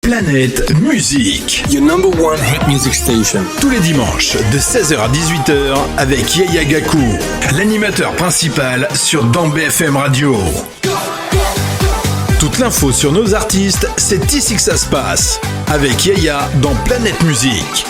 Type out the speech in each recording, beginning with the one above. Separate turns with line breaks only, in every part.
Planète Musique.
Your number one hit music station.
Tous les dimanches de 16h à 18h avec Yaya Gaku, l'animateur principal sur dans BFM Radio. Toute l'info sur nos artistes, c'est ici que ça se passe. Avec Yaya dans Planète Musique.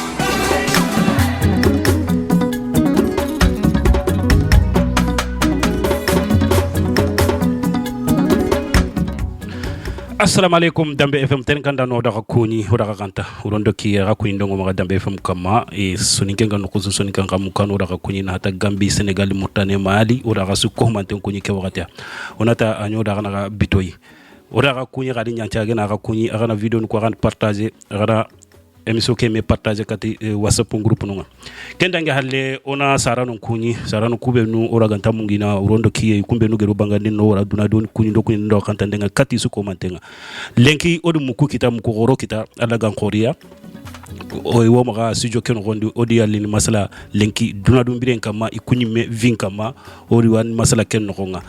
Assalamu alaikum Dambe FM ten kanda no daga kuni daga kanta urondo ki rakuni ndongo maga Dambe FM kama e soninkenga no kuzu soninkenga mukano daga kuni na hata Gambie Senegal Mauritanie Mali daga su ko manten kuni ke wakati onata anyo daga na bitoyi daga kuni gadi nyancha gena daga kuni agana video ko ran partager agana émission ke me partager kati WhatsApp groupe nunga kenda nge halle ona sarano kube nu ora ganta mungina urondo ki kumbe nu geru bangandi no ora duna don kuni ndo kuni ndo kanta ndenga kati su ko mantenga lenki odu muku kita muku goro kita ala gan korea o wo maga studio ken gondi odi yalini masala lenki duna dum biren kama ikuni me vin kama ori wan masala ken no nga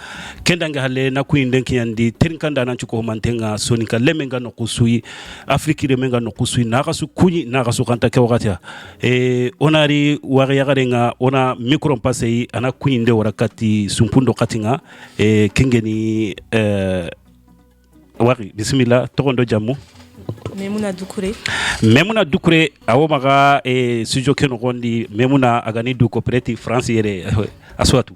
kenda nga halle na kuni ndenki yandi tenkanda nan ko mantenga sonika lemenga no kusui afriki lemenga no kusui na kasu kuni na kasu kanta ke wakati onari wari yagarenga ona micro passei ana kuni nde warakati sumpundo katinga kengeni wari bismillah tokondo jamu Memuna Dukure awo maga studio ken gondi Memuna agani du coopérative France yere aswatu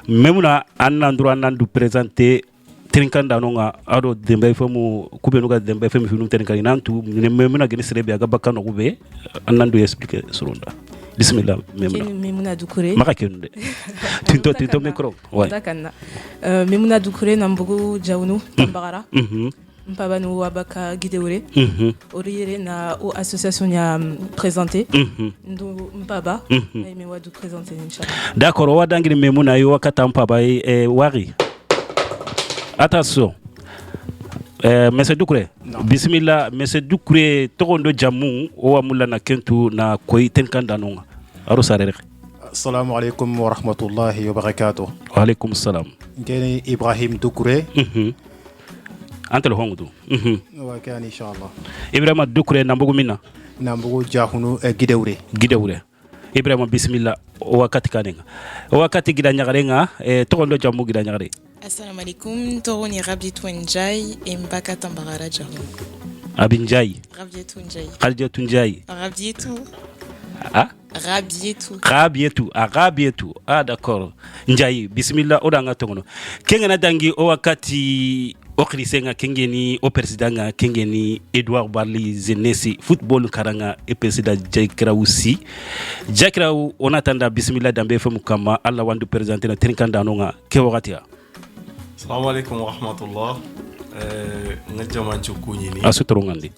Memuna anandu présenter trinkanda nonga ado dembe femu kube nuga dembe femu finu trinkani nantu Memuna geni serebe aga bakano kube anandu expliquer suronda bismillah
Memuna Dukure
maka kende tinto micro ouais
Memuna Dukure nambugu jaunu tambagara Mpabano wabaka gideure oriyere na o association ya présenté ndo mpaba mais wadu présenter inchallah
d'accord wadangiri Memuna yo wakata mpaba wari attention monsieur Dukure bismillah monsieur Dukure tokondo jamu o amula na kentu na koy tenkanda nonga aro sarere
assalamu alaikum wa rahmatullahi wa barakatuh
wa alaikum salam
ngeni Ibrahim Dukure
antel hongudu
wa kan inshallah
Ibrahima Dukure nambugu mina
nambugu jahunu gideure
Ibrahima bismillah wakati kanenga wakati gidanyagarenga tokondo jamu gidanyagare
assalamu alaikum toroni Rabietou Njai e Mbaka Tambagara jahu
Abinjai Rabietou Njai Rabietou d'accord Njai bismillah odanga tongono kengana dangi o wakati okrisenga kengeni o presidanga kengeni Edouard Barli Zenesi football karanga e president Jakraou onatanda bismillah Dambe FM kama Allah wandu presenter na trinkanda nonga ke wakati
assalamu alaikum wa rahmatullah ngajamanchu kunyini
asutorongandi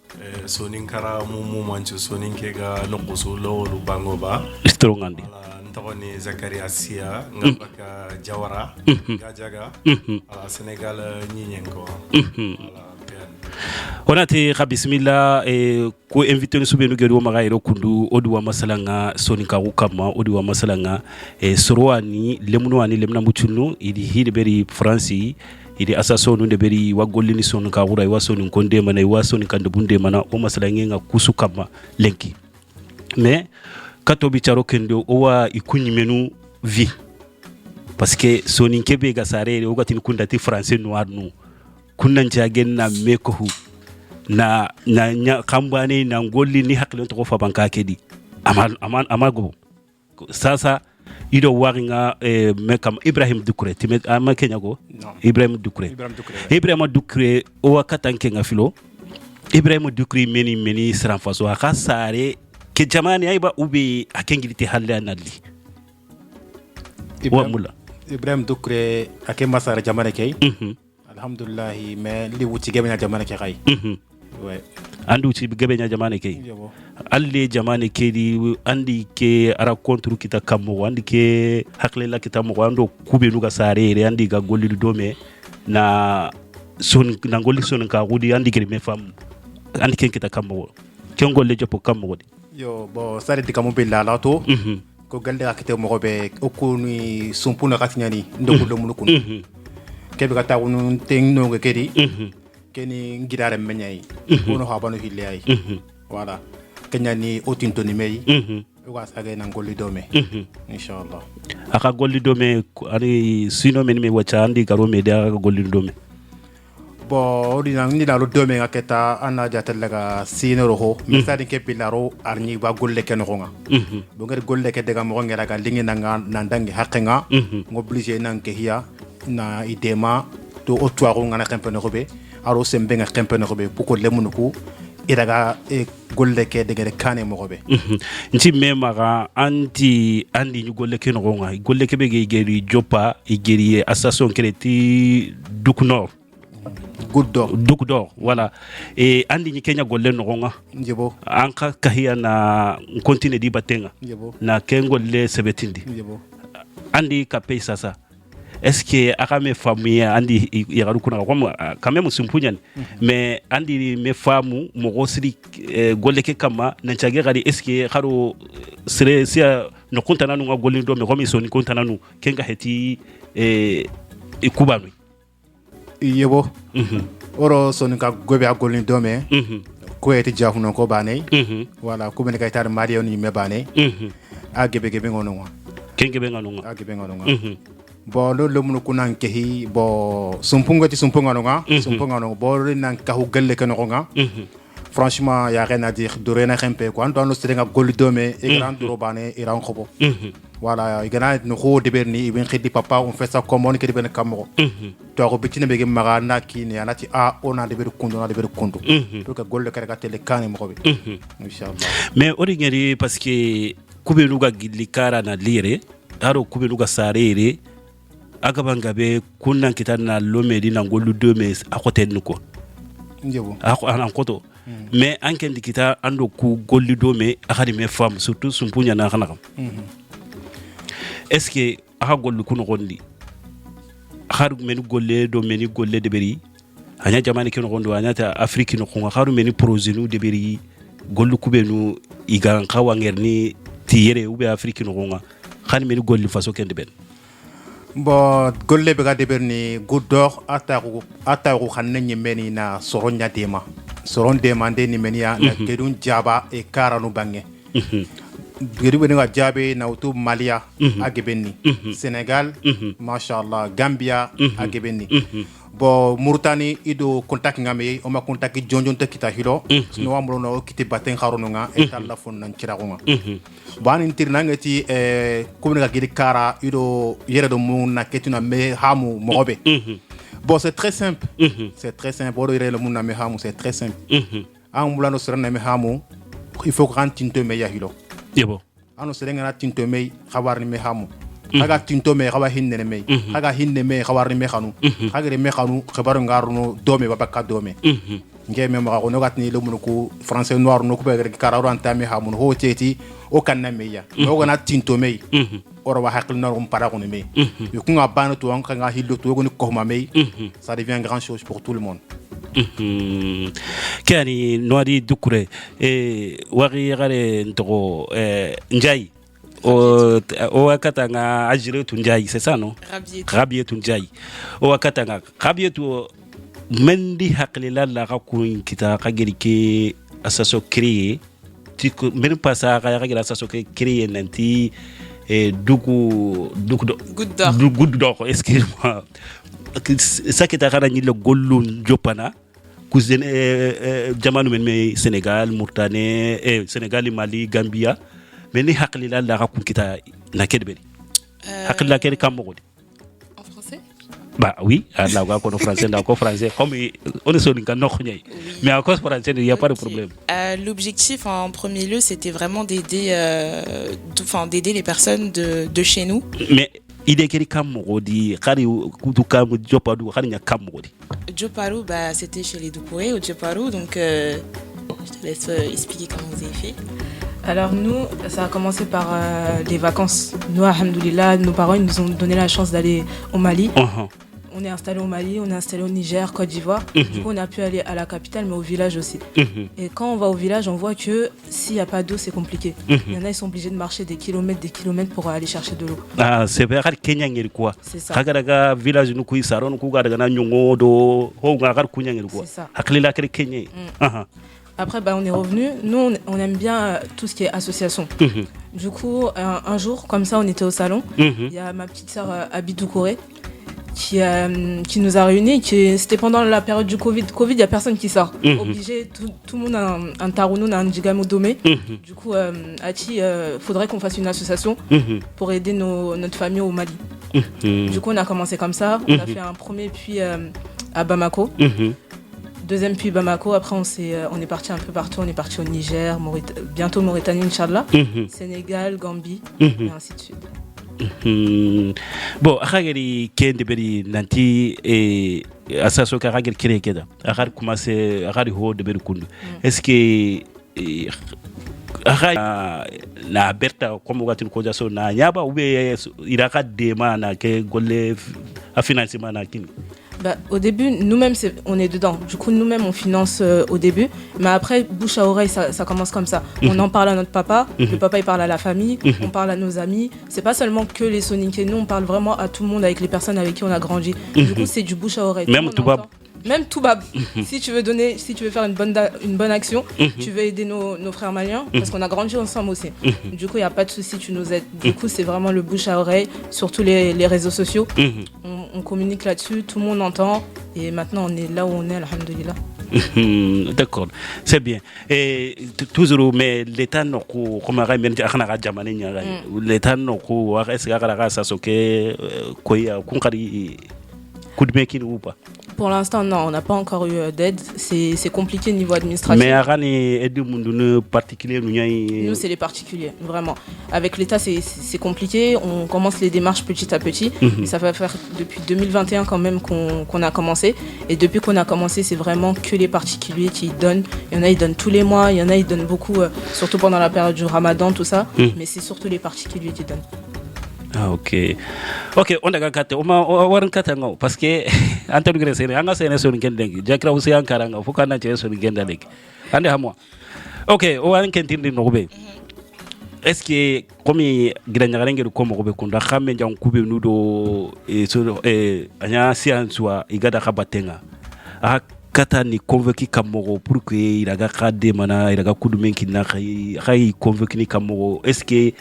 soninkara mumu manchu soninkega nokusu lolu bangoba
istorongandi
ntawani Zakaria Sia ngabaka Jawara gajaga ala Senegal nyinyenko
onati bismillah ko invité no subenu gedo maga ero kundu odu wa masalanga soninka ukama odu wa masalanga sorwani lemna muchunu idi hideberi France idi asasonu de beri wagolini soninka wura wa sonin konde mana wa sonin kande bunde mana o masalange nga kusu kama lenki mais kato bicharo kendo owa ikunyi menu vi parce que sonin kebe ga sare o gatin kunda ti français noir nu kunnan jagen na mekohu na kambane na ngolli ni hakle to fa banka kedi amago sasa ido waringa mekam Ibrahim Dukure timet ama kenyago Ibrahim Dukure o wakatanke nga filo Ibrahim Dukure meni sranfaso akasare ke jamani aiba ube akengilite halle analli
Ibrahim Dukure ake masara jamane kay alhamdulillah me li wuti gebe na jamane kay ouais
andu ci gebe nya jamane kay alle jamane kedi andi ke ara contre kita kammo andi ke hakle la kita mo ando kube nuga sare re andi ga golli dome na son na golli son ka gudi andi ke me fam andi ken kita kammo ken golle jopo kammo
yo bo sare di kammo be la lato ko galde akite mo be okuni sumpuna katinyani ndoko do munukun kebe kata wonu teng no ngekedi keni ngidare menyai ono habano hillai voilà kenya ni otintoni mei wa saga nan golli dome inshallah
aka golli dome ani sino men me wacha andi karo me da golli dome
bo ordina ni na lo dome ngaketa ana jatalaga sino roho misadi ke pilaro arni ba golle ken ronga bo ngere golle ke daga mo ngera ga lingi nan dangi hakenga ngoblige nan ke hiya na idema to otwaro ngana kempene robe aro sembe nga kempene robe puko lemunuku iraga golle ke degere kane mo robe
nti memaga andi ñu golle ke no nga golle ke be geri jopa igeri assassin kreti duknor dukdor voilà et andi ñi kenya golle no nga
njebo
anka kahiya na continue di batenga na kengolle sebetindi andi kapay sasa est-ce que akame famille andi yagaru kuna comme quand même sumpunyan mais andi me famu mo gosri golle ke kama na chage gari est-ce que kharo sere sia no kontana no golle do me comme soni kontana no kenga heti kubanu
yebo oro soni ka gobe a golle do me ko eti jahuno ko bane voilà ko ben kay tar marion ni me bane a gebe ngono
kenge be ngono
bo lo mun ko nan kehi bo sumpunga no bo nan ka hu gelle ke no nga franchement y a rien à dire de rien à rempe ko ando no strenga gol dome e grand robane e ran khobo voilà igana no ho de berni ibn khidi papa on fait ça comme on ke de ben kamro to ko bitine be maga na kini anati a on a de ber kundu to ka gol ka tele kane mo be inshallah
mais origeri parce que kube nuga gidlikara na lire aro kube nuga sarere agabangabe kunnan kitana lomedi na ngolu 2 mes akote nuko
njebo
an koto mais anken dikita ando ku golli dome akadi me femme surtout sumpunya na xana xam est-ce que aka gollu kuno gondi xaru men golle do meni golle de beri anya jamani kino gondo anya ta afrique no ko xaru meni projet nu de beri gollu kubenu igan xawa ngerni tiyere ube afrique no gonga xani meni golli faso kende ben
bo golle be ga de berni goudor ataru xanne nyemeni na soronya dema soron demande ni menia na kedun jaba e karanu bange gedi be nga jabe na utu malia agebeni senegal mashallah gambia agebeni bo murtani ido contact ngame o ma contact jonjon te kita hilo no amro no kiti baten kharono nga e talla fon nan cirago nga ban intirna ngati ko nga gedi kara ido yere do mun na ketuna me hamu mobe bon c'est très simple c'est très simple bo yere le mun na me hamu c'est très simple an mulano serna me hamu il faut grand tinto me ya hilo
yebo
ano serenga na tinto me khabarni me hamu haga tinto me xawa hinne me haga hinne me xawarni me xanu haga me xanu xabaru ngaruno dome babaka dome nge me ma ko no gatni le mun ko français noir no ko be kararo antame ha mun ho teti o kanna me ya no gona tinto me oro wa hakil no rum para ko me yo ko ngabana to an nga hillo to go ni ko ma me ça devient grand chose pour tout le monde
kani noadi dukure wari yagare ntoko njai o wakata nga ajire tunjai c'est ça non rabie tunjai o wakata nga rabie tu mendi haklila la rakun kita kageri ke asaso créer tiko men passa ga ya asaso créer nanti dugu do excuse-moi ça qui t'a ni le gollu jopana cousin jamanu men Sénégal Mauritanie Sénégal Mali Gambia mais ni haklila la rakun kita na kedbeli haklila kedi kambo
en français
bah oui là on a français là on français comme on est sur une canne mais en cause français il y a pas de problème
l'objectif en premier lieu c'était vraiment d'aider les personnes de chez nous
mais idée kedi kambo di khari kutu kam jopadu khari nya kambo di
Joparu bah c'était chez les Doucouré au Joparu donc je te laisse expliquer comment vous avez fait.
Alors nous, ça a commencé par des vacances. Nous, alhamdoulilah, nos parents ils nous ont donné la chance d'aller au Mali. on est installé au Mali, on est installé au Niger, Côte d'Ivoire. Du coup, on a pu aller à la capitale, mais au village aussi. Et quand on va au village, on voit que s'il n'y a pas d'eau, c'est compliqué. Il y en a, ils sont obligés de marcher des kilomètres pour aller chercher de l'eau.
Ah, c'est vrai, Kenya ngiri quoi.
C'est ça.
Kagaraga village nu kui saron ku ga daga na nyongo do ho ngagar kunya ngiri quoi.
C'est ça.
Haklila kere Kenya.
Après, on est revenu. Nous, on aime bien tout ce qui est association. Du coup, un jour, comme ça, on était au salon. Il y a ma petite sœur Abidou Koré qui nous a réunis. C'était pendant la période du Covid. Covid, il n'y a personne qui sort. Obligé, tout le monde a un tarounou, un Djigamo Domé. Du coup, Ati, faudrait qu'on fasse une association pour aider notre famille au Mali. Du coup, on a commencé comme ça. On a fait un premier puits à Bamako. Deuxième puits Bamako. Après, on est parti un peu partout. On est parti au Niger, bientôt Mauritanie, Inch'Allah, Sénégal, Gambie, et ainsi de suite.
Bon, akageri kende beri nanti asaso ka akageri kere keda. Akar commencer akari ho de beri kundu. Est-ce que na berta comme watin ko jaso na nyaba ou bien iraka dema na ke golle a financement na kini?
Au début, nous-mêmes, on est dedans. Du coup, nous-mêmes, on finance au début. Mais après, bouche à oreille, ça commence comme ça. On en parle à notre papa. Le papa, il parle à la famille. On parle à nos amis. C'est pas seulement que les Soninkés. Nous, on parle vraiment à tout le monde, avec les personnes avec qui on a grandi. Du coup, c'est du bouche à oreille.
Même Toubab.
Même Toubab. Si tu veux faire une bonne action, tu veux aider nos frères maliens, parce qu'on a grandi ensemble aussi. Du coup, il n'y a pas de souci, tu nous aides. Du coup, c'est vraiment le bouche à oreille, surtout les réseaux sociaux. On communique là-dessus, tout le monde entend. Et maintenant, on est là où on est, alhamdoulilah.
D'accord, c'est bien. Et toujours, mais l'État n'a pas l'État n'a pas.
Pour l'instant, non, on n'a pas encore eu d'aide. C'est compliqué au niveau administratif.
Mais
nous, c'est les particuliers, vraiment. Avec l'État, c'est compliqué. On commence les démarches petit à petit. Ça va faire depuis 2021 quand même qu'on a commencé. Et depuis qu'on a commencé, c'est vraiment que les particuliers qui donnent. Il y en a, ils donnent tous les mois. Il y en a, ils donnent beaucoup, surtout pendant la période du Ramadan, tout ça. Mais c'est surtout les particuliers qui donnent.
Ah, ok, on a kate on waran kata ngo parce que antel gre sene anga sene so ngendeng jakra usi ankara ngo fukana che so ngenda lek ande hamwa. Ok, o waran kentindi no be. Est-ce que comme granya garenge ko mo be kunda xamé jang kube nudo anya sianswa igada khabatenga kata ni convaincu kamogo pour que iraga khade mana iraga kudumen kinna khay convaincu ni kamogo. Est-ce que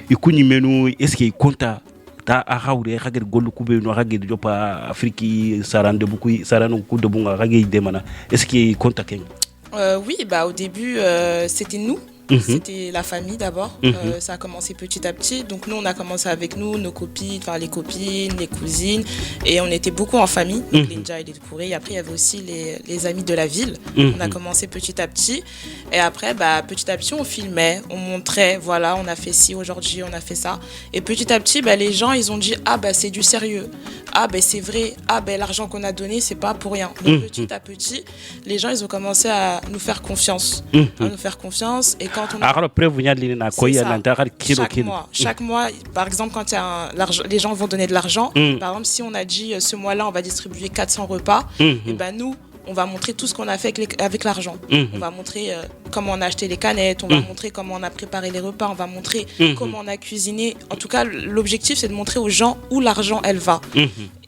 ikuni menu est-ce que compta ta a hawre khagir gollu kube no khagir jopa afriki sarande buku sarano kudo bunga khagir de mana. Est-ce que compta ken?
Oui, au début c'était nous. C'était la famille d'abord. Ça a commencé petit à petit. Donc nous, on a commencé avec nous, nos copines, enfin les copines, les cousines, et on était beaucoup en famille. Donc les Ndja et les Kouré. Et après, il y avait aussi les amis de la ville. On a commencé petit à petit. Et après, petit à petit, on filmait, on montrait, voilà, on a fait ci aujourd'hui, on a fait ça. Et petit à petit, les gens, ils ont dit, c'est du sérieux. C'est vrai. L'argent qu'on a donné, c'est pas pour rien. Donc petit à petit, les gens, ils ont commencé à nous faire confiance. Et quand chaque mois, par exemple, quand il y a les gens vont donner de l'argent. Par exemple, si on a dit ce mois-là, on va distribuer 400 repas, et nous, on va montrer tout ce qu'on a fait avec l'argent. On va montrer comment on a acheté les canettes, on va montrer comment on a préparé les repas, on va montrer comment on a cuisiné. En tout cas, l'objectif, c'est de montrer aux gens où l'argent, elle va.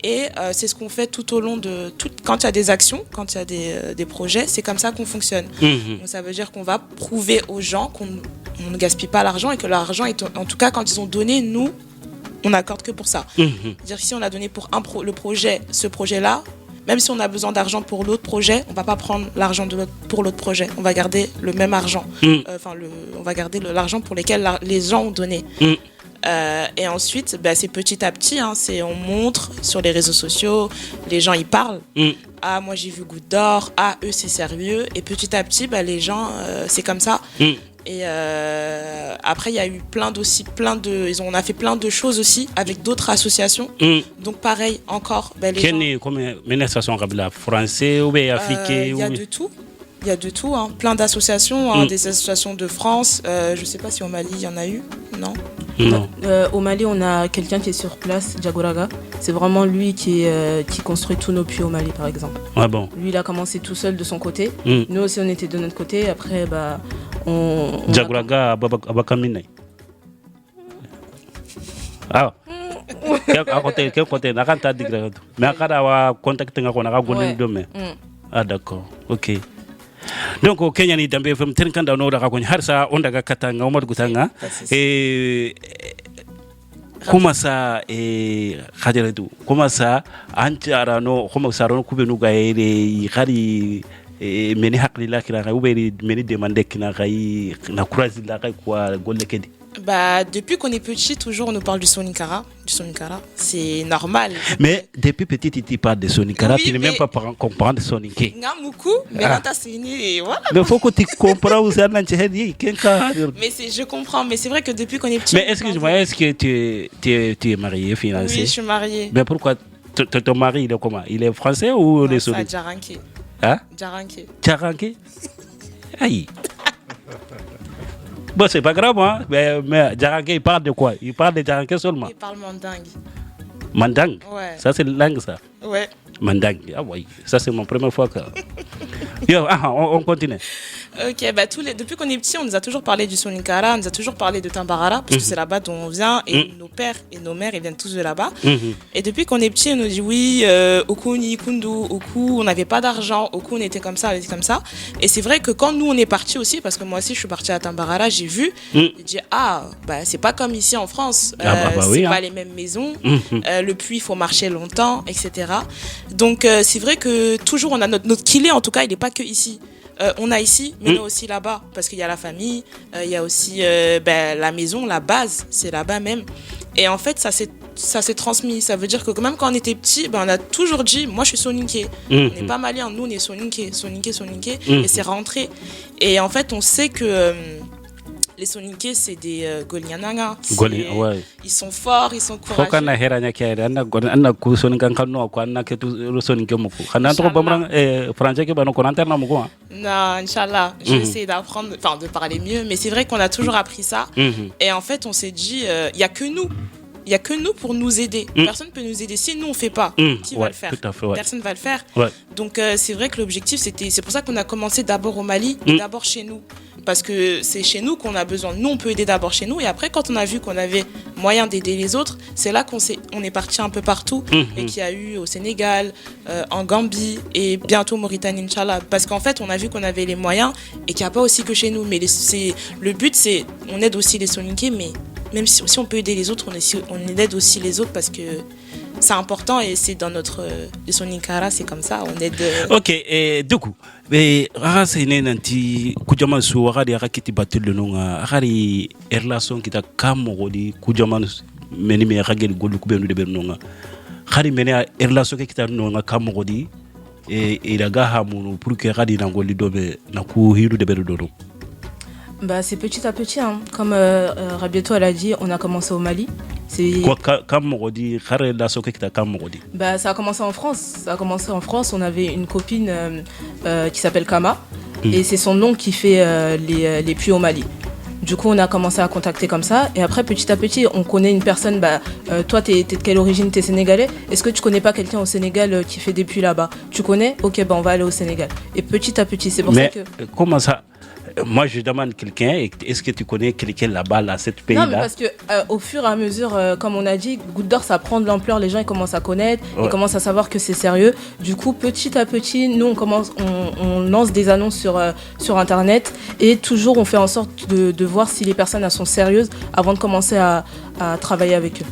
Et c'est ce qu'on fait tout au long de... Quand il y a des actions, quand il y a des projets, c'est comme ça qu'on fonctionne. Donc ça veut dire qu'on va prouver aux gens qu'on ne gaspille pas l'argent et que l'argent, en tout cas, quand ils ont donné, nous, on n'accorde que pour ça. C'est-à-dire que si on a donné pour ce projet-là, même si on a besoin d'argent pour l'autre projet, on ne va pas prendre l'argent pour l'autre projet. On va garder le même argent. On va garder l'argent pour lequel les gens ont donné. Et ensuite, c'est petit à petit. On montre sur les réseaux sociaux, les gens y parlent. Moi j'ai vu Goutte d'Or. Eux c'est sérieux. Et petit à petit, les gens, c'est comme ça. Et après, il y a eu on a fait plein de choses aussi avec d'autres associations. Donc pareil, encore, les gens...
Comme une association française ou africaine?
Il y a de tout. Il y a de tout, plein d'associations, des associations de France. Je ne sais pas si au Mali, il y en a eu. Non.
Non.
Au Mali, on a quelqu'un qui est sur place, Jagoraga. C'est vraiment lui qui construit tous nos puits au Mali, par exemple.
Ah bon.
Lui, il a commencé tout seul de son côté.
Mm.
Nous aussi, on était de notre côté. Après, on
Jagoraga Abakamine. Ah. Quel côté Nakanta Digrado. Mais à contacter un demain. Ah d'accord. Ok. Donc au Kenya ni Dambe FM tenkanda no daga ko harsa on daga katanga Omar Gutanga kuma sa khajaratu kuma sa anti arano kuma sarano kubenu ga khari meni hakli la kira uberi meni demande kina kai na kurazi la kai kwa golle kedi.
Bah, depuis qu'on est petit, toujours on nous parle du Sonikara. C'est normal.
Mais depuis petit, tu parles de Sonikara,
oui,
tu n'es même pas comprendre Soniké.
Mais voilà.
Mais il faut que tu comprennes où ça.
Mais je comprends, mais c'est vrai que depuis qu'on est petit.
Mais excuse-moi, est-ce que tu es marié, financé?
Oui, je suis mariée.
Mais pourquoi ton mari, il est comment? Il est français ou il est
Sonik? Djaranké.
Hein?
Djaranké.
Aïe. Bon, c'est pas grave, hein? Mais Djaranké, il parle de quoi? Il parle de Djaranké seulement?
Il parle mandingue.
Mandingue?
Ouais.
Ça, c'est la langue, ça?
Ouais.
Mandingue. Ah oui, ça, c'est mon première fois que... on continue.
Ok, bah depuis qu'on est petit, on nous a toujours parlé du Sonikara, on nous a toujours parlé de Tambarara, parce que c'est là-bas dont on vient, et nos pères et nos mères, ils viennent tous de là-bas. Et depuis qu'on est petit, on nous dit oui, Oku ni Kundu, Oku, on n'avait pas d'argent, Oku, on était comme ça, Et c'est vrai que quand nous, on est partis aussi, parce que moi aussi, je suis partie à Tambarara, j'ai vu, j'ai dit, c'est pas comme ici en France, c'est pas les mêmes maisons, le puits, il faut marcher longtemps, etc. Donc, c'est vrai que toujours, on a notre kilé, en tout cas, il n'est pas que ici. On a ici, mais on a aussi là-bas, parce qu'il y a la famille, il y a aussi la maison, la base, c'est là-bas même. Et en fait, ça s'est transmis. Ça veut dire que même quand on était petit, on a toujours dit, moi je suis Soninké. On n'est pas malien, nous on est Soninké. Et c'est rentré. Et en fait, on sait que les Soninké, c'est des Goliananga. Ils sont forts, ils sont courageux. Non, Inch'Allah, je vais essayer d'apprendre, de parler mieux. Mais c'est vrai qu'on a toujours appris ça. Et en fait, on s'est dit, il n'y a que nous. Il n'y a que nous pour nous aider. Personne ne peut nous aider. Si nous, on ne fait pas, qui va le faire? Personne ne va le faire. Donc, c'est vrai que l'objectif, c'est pour ça qu'on a commencé d'abord au Mali et d'abord chez nous. Parce que c'est chez nous qu'on a besoin. Nous, on peut aider d'abord chez nous. Et après, quand on a vu qu'on avait moyen d'aider les autres, c'est là qu'on est parti un peu partout. Et qu'il y a eu au Sénégal, en Gambie et bientôt Mauritanie, Inch'Allah. Parce qu'en fait, on a vu qu'on avait les moyens et qu'il n'y a pas aussi que chez nous. Mais le but, c'est on aide aussi les Soninké, mais même si on peut aider les autres, on aide aussi les autres parce que c'est important et c'est dans notre Sonikara, c'est comme ça, on aide.
Ok, du coup, c'est nanti kujaman su wakati akakiti batul nonga akari relation kita kamo di kujaman meni me akageli golu kubenu de bernonga khari meni relation kita nonga kamo di iraga hamunu pour que akadi nangoli dobe na ku hiru de berdono.
C'est petit à petit, hein. Comme Rabieto elle a dit, on a commencé au Mali. Ça a commencé en France. On avait une copine qui s'appelle Kama. Et c'est son nom qui fait les puits au Mali. Du coup, on a commencé à contacter comme ça. Et après, petit à petit, on connaît une personne. Toi, t'es de quelle origine? T'es sénégalais? Est-ce que tu connais pas quelqu'un au Sénégal qui fait des puits là-bas? Tu connais? Ok, on va aller au Sénégal. Et petit à petit, c'est pour ça que...
Comment ça? Moi, je demande quelqu'un, est-ce que tu connais quelqu'un là-bas, là, cette pays-là?
Non, mais parce que au fur et à mesure, comme on a dit, Goutte d'Or, ça prend de l'ampleur. Les gens, ils commencent à connaître, ils commencent à savoir que c'est sérieux. Du coup, petit à petit, nous, on lance des annonces sur Internet et toujours, on fait en sorte de voir si les personnes elles sont sérieuses avant de commencer à travailler avec eux.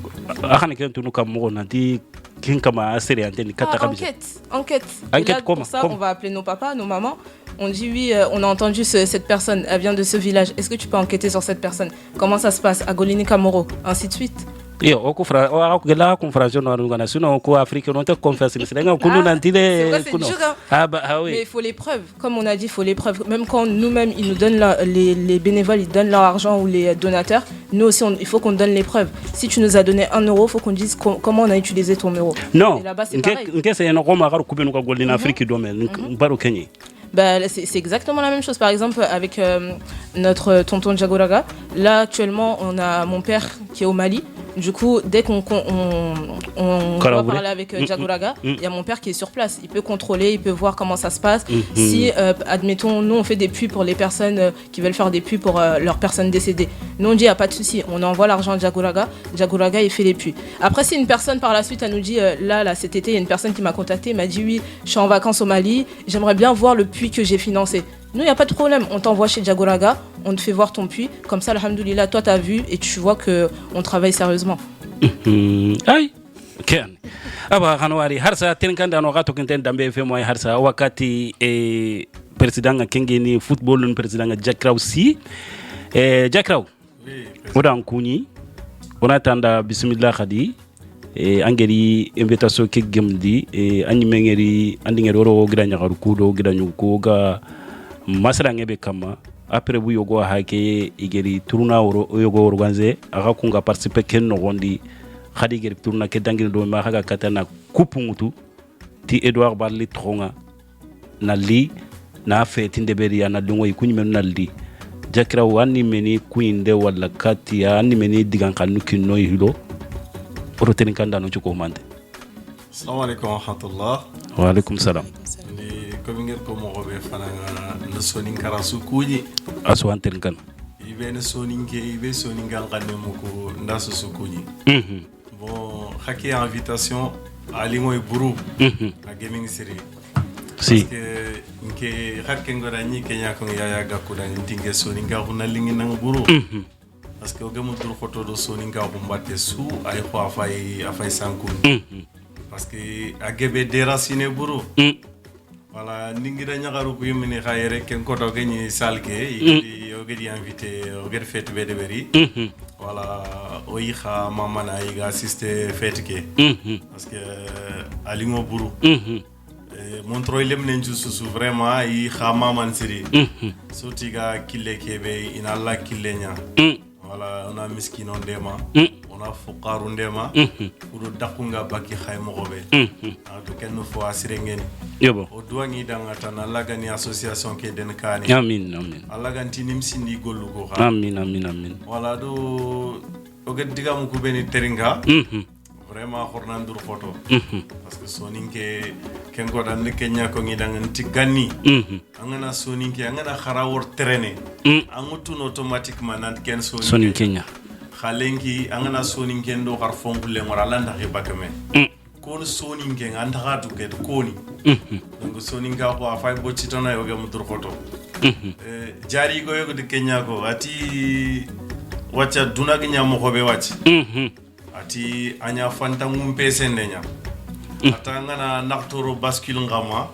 Enquête. Là, pour ça, on va appeler nos papas, nos mamans. On dit oui, on a entendu cette personne, elle vient de ce village. Est-ce que tu peux enquêter sur cette personne? Comment ça se passe à Golini Kamoro? Ainsi de suite.
Mais
il faut les preuves. Comme on a dit, il faut les preuves. Même quand nous-mêmes, ils nous donnent les bénévoles, ils donnent leur argent ou les donateurs, nous aussi, il faut qu'on donne les preuves. Si tu nous as donné 1 euro, il faut qu'on dise comment on a utilisé ton euro.
Non.
Et là-bas, c'est pareil. Bah, c'est exactement la même chose. Par exemple, avec notre tonton Jagoraga, là actuellement, on a mon père qui est au Mali. Du coup, dès qu'on doit parler avec Jagoraga, il y a mon père qui est sur place. Il peut contrôler, il peut voir comment ça se passe. Si, admettons, nous, on fait des puits pour les personnes qui veulent faire des puits pour leurs personnes décédées. Nous, on dit, il n'y a pas de souci. On envoie l'argent à Jagoraga. Jagoraga, il fait les puits. Après, si une personne, par la suite, elle nous dit, là, cet été, il y a une personne qui m'a contacté, m'a dit, oui, je suis en vacances au Mali, j'aimerais bien voir le puits que j'ai financé. Nous, il n'y a pas de problème. On t'envoie chez Jagoraga, on te fait voir ton puits. Comme ça, alhamdoulilah, toi, tu as vu et tu vois qu'on travaille sérieusement.
Aïe. Ken. Aba Hanwari, harsa tinkanda no gato kinten dambe fe moy harsa wakati president kengeni football non president Jakraw si Jakraw. Oui. Odan kuni. On tanda bismillah khadi angeri invitation ke gemdi anyi mengeri andingeri oro gidanya garukudo gidanyu ko ga masala ngebe kama après bu yogo hake igeri tourna oro yogo organiser aga kunga participer ken no gondi khadi geri tourna ke dangir do ma haga katana kupungutu ti Edouard Barli tronga na li na fetinde beri ana dungo ikunyi men na li Jakra wani meni kuinde wala kati ya ani meni digan kanu kinno hilo oroten kanda no chuko mande.
Assalamu alaikum wa rahmatullah.
Wa alaikum salam.
Ni ko ngel ko mo be fana no sonin karasu kuji
aso anten kan
ibe ne sonin ke ibe sonin gal kanne mo ko ndaso su kuji bon haki invitation ali moy buru a gaming série
si
parce que nke hakke ngora ni kenya ko yaya gakku dan tinge sonin ga huna lingi nang buru parce que o gamu dur photo do sonin ga ko mbatte su ay ko afay sankun parce que agebe déraciner buru voilà ningira nyagaru ko yimini khayere ken ko to gagni salke yo gadi invité o gadi fête be de beri voilà o yi kha mamana yi ga assister fête ke parce que alimo buru montro ilem nenju susu vraiment yi kha maman siri soti ga kille kebe ina la killenya voilà on a miskino ndema on a fuqaru ndema pour dakunga baki khaymo gobe to ken fo asire ngeni
yobo
o duwangi dangata na lagani association ke den kani
amin amin
alaganti nimsindi gollu ko
ha amin amin amin
wala do o gaddigam ko beni teringa vraiment hornandur photo parce que soninke ken ko dan kenya ko ngi danganti ganni angana soninke angana kharawor traîner angutu automatiquement nan ken
sonin kenya
khalenki angana soninke ndo har fonkulle ngora landa ke bakame kon soninke anda hatu ke koni donc soninka ko afay bochitona yoga mudur photo jari go yogo de kenya ko ati wacha dunagi nyamo ko be wachi ati anya fanta ngumpese ndenya atanga na naktoro bascule ngama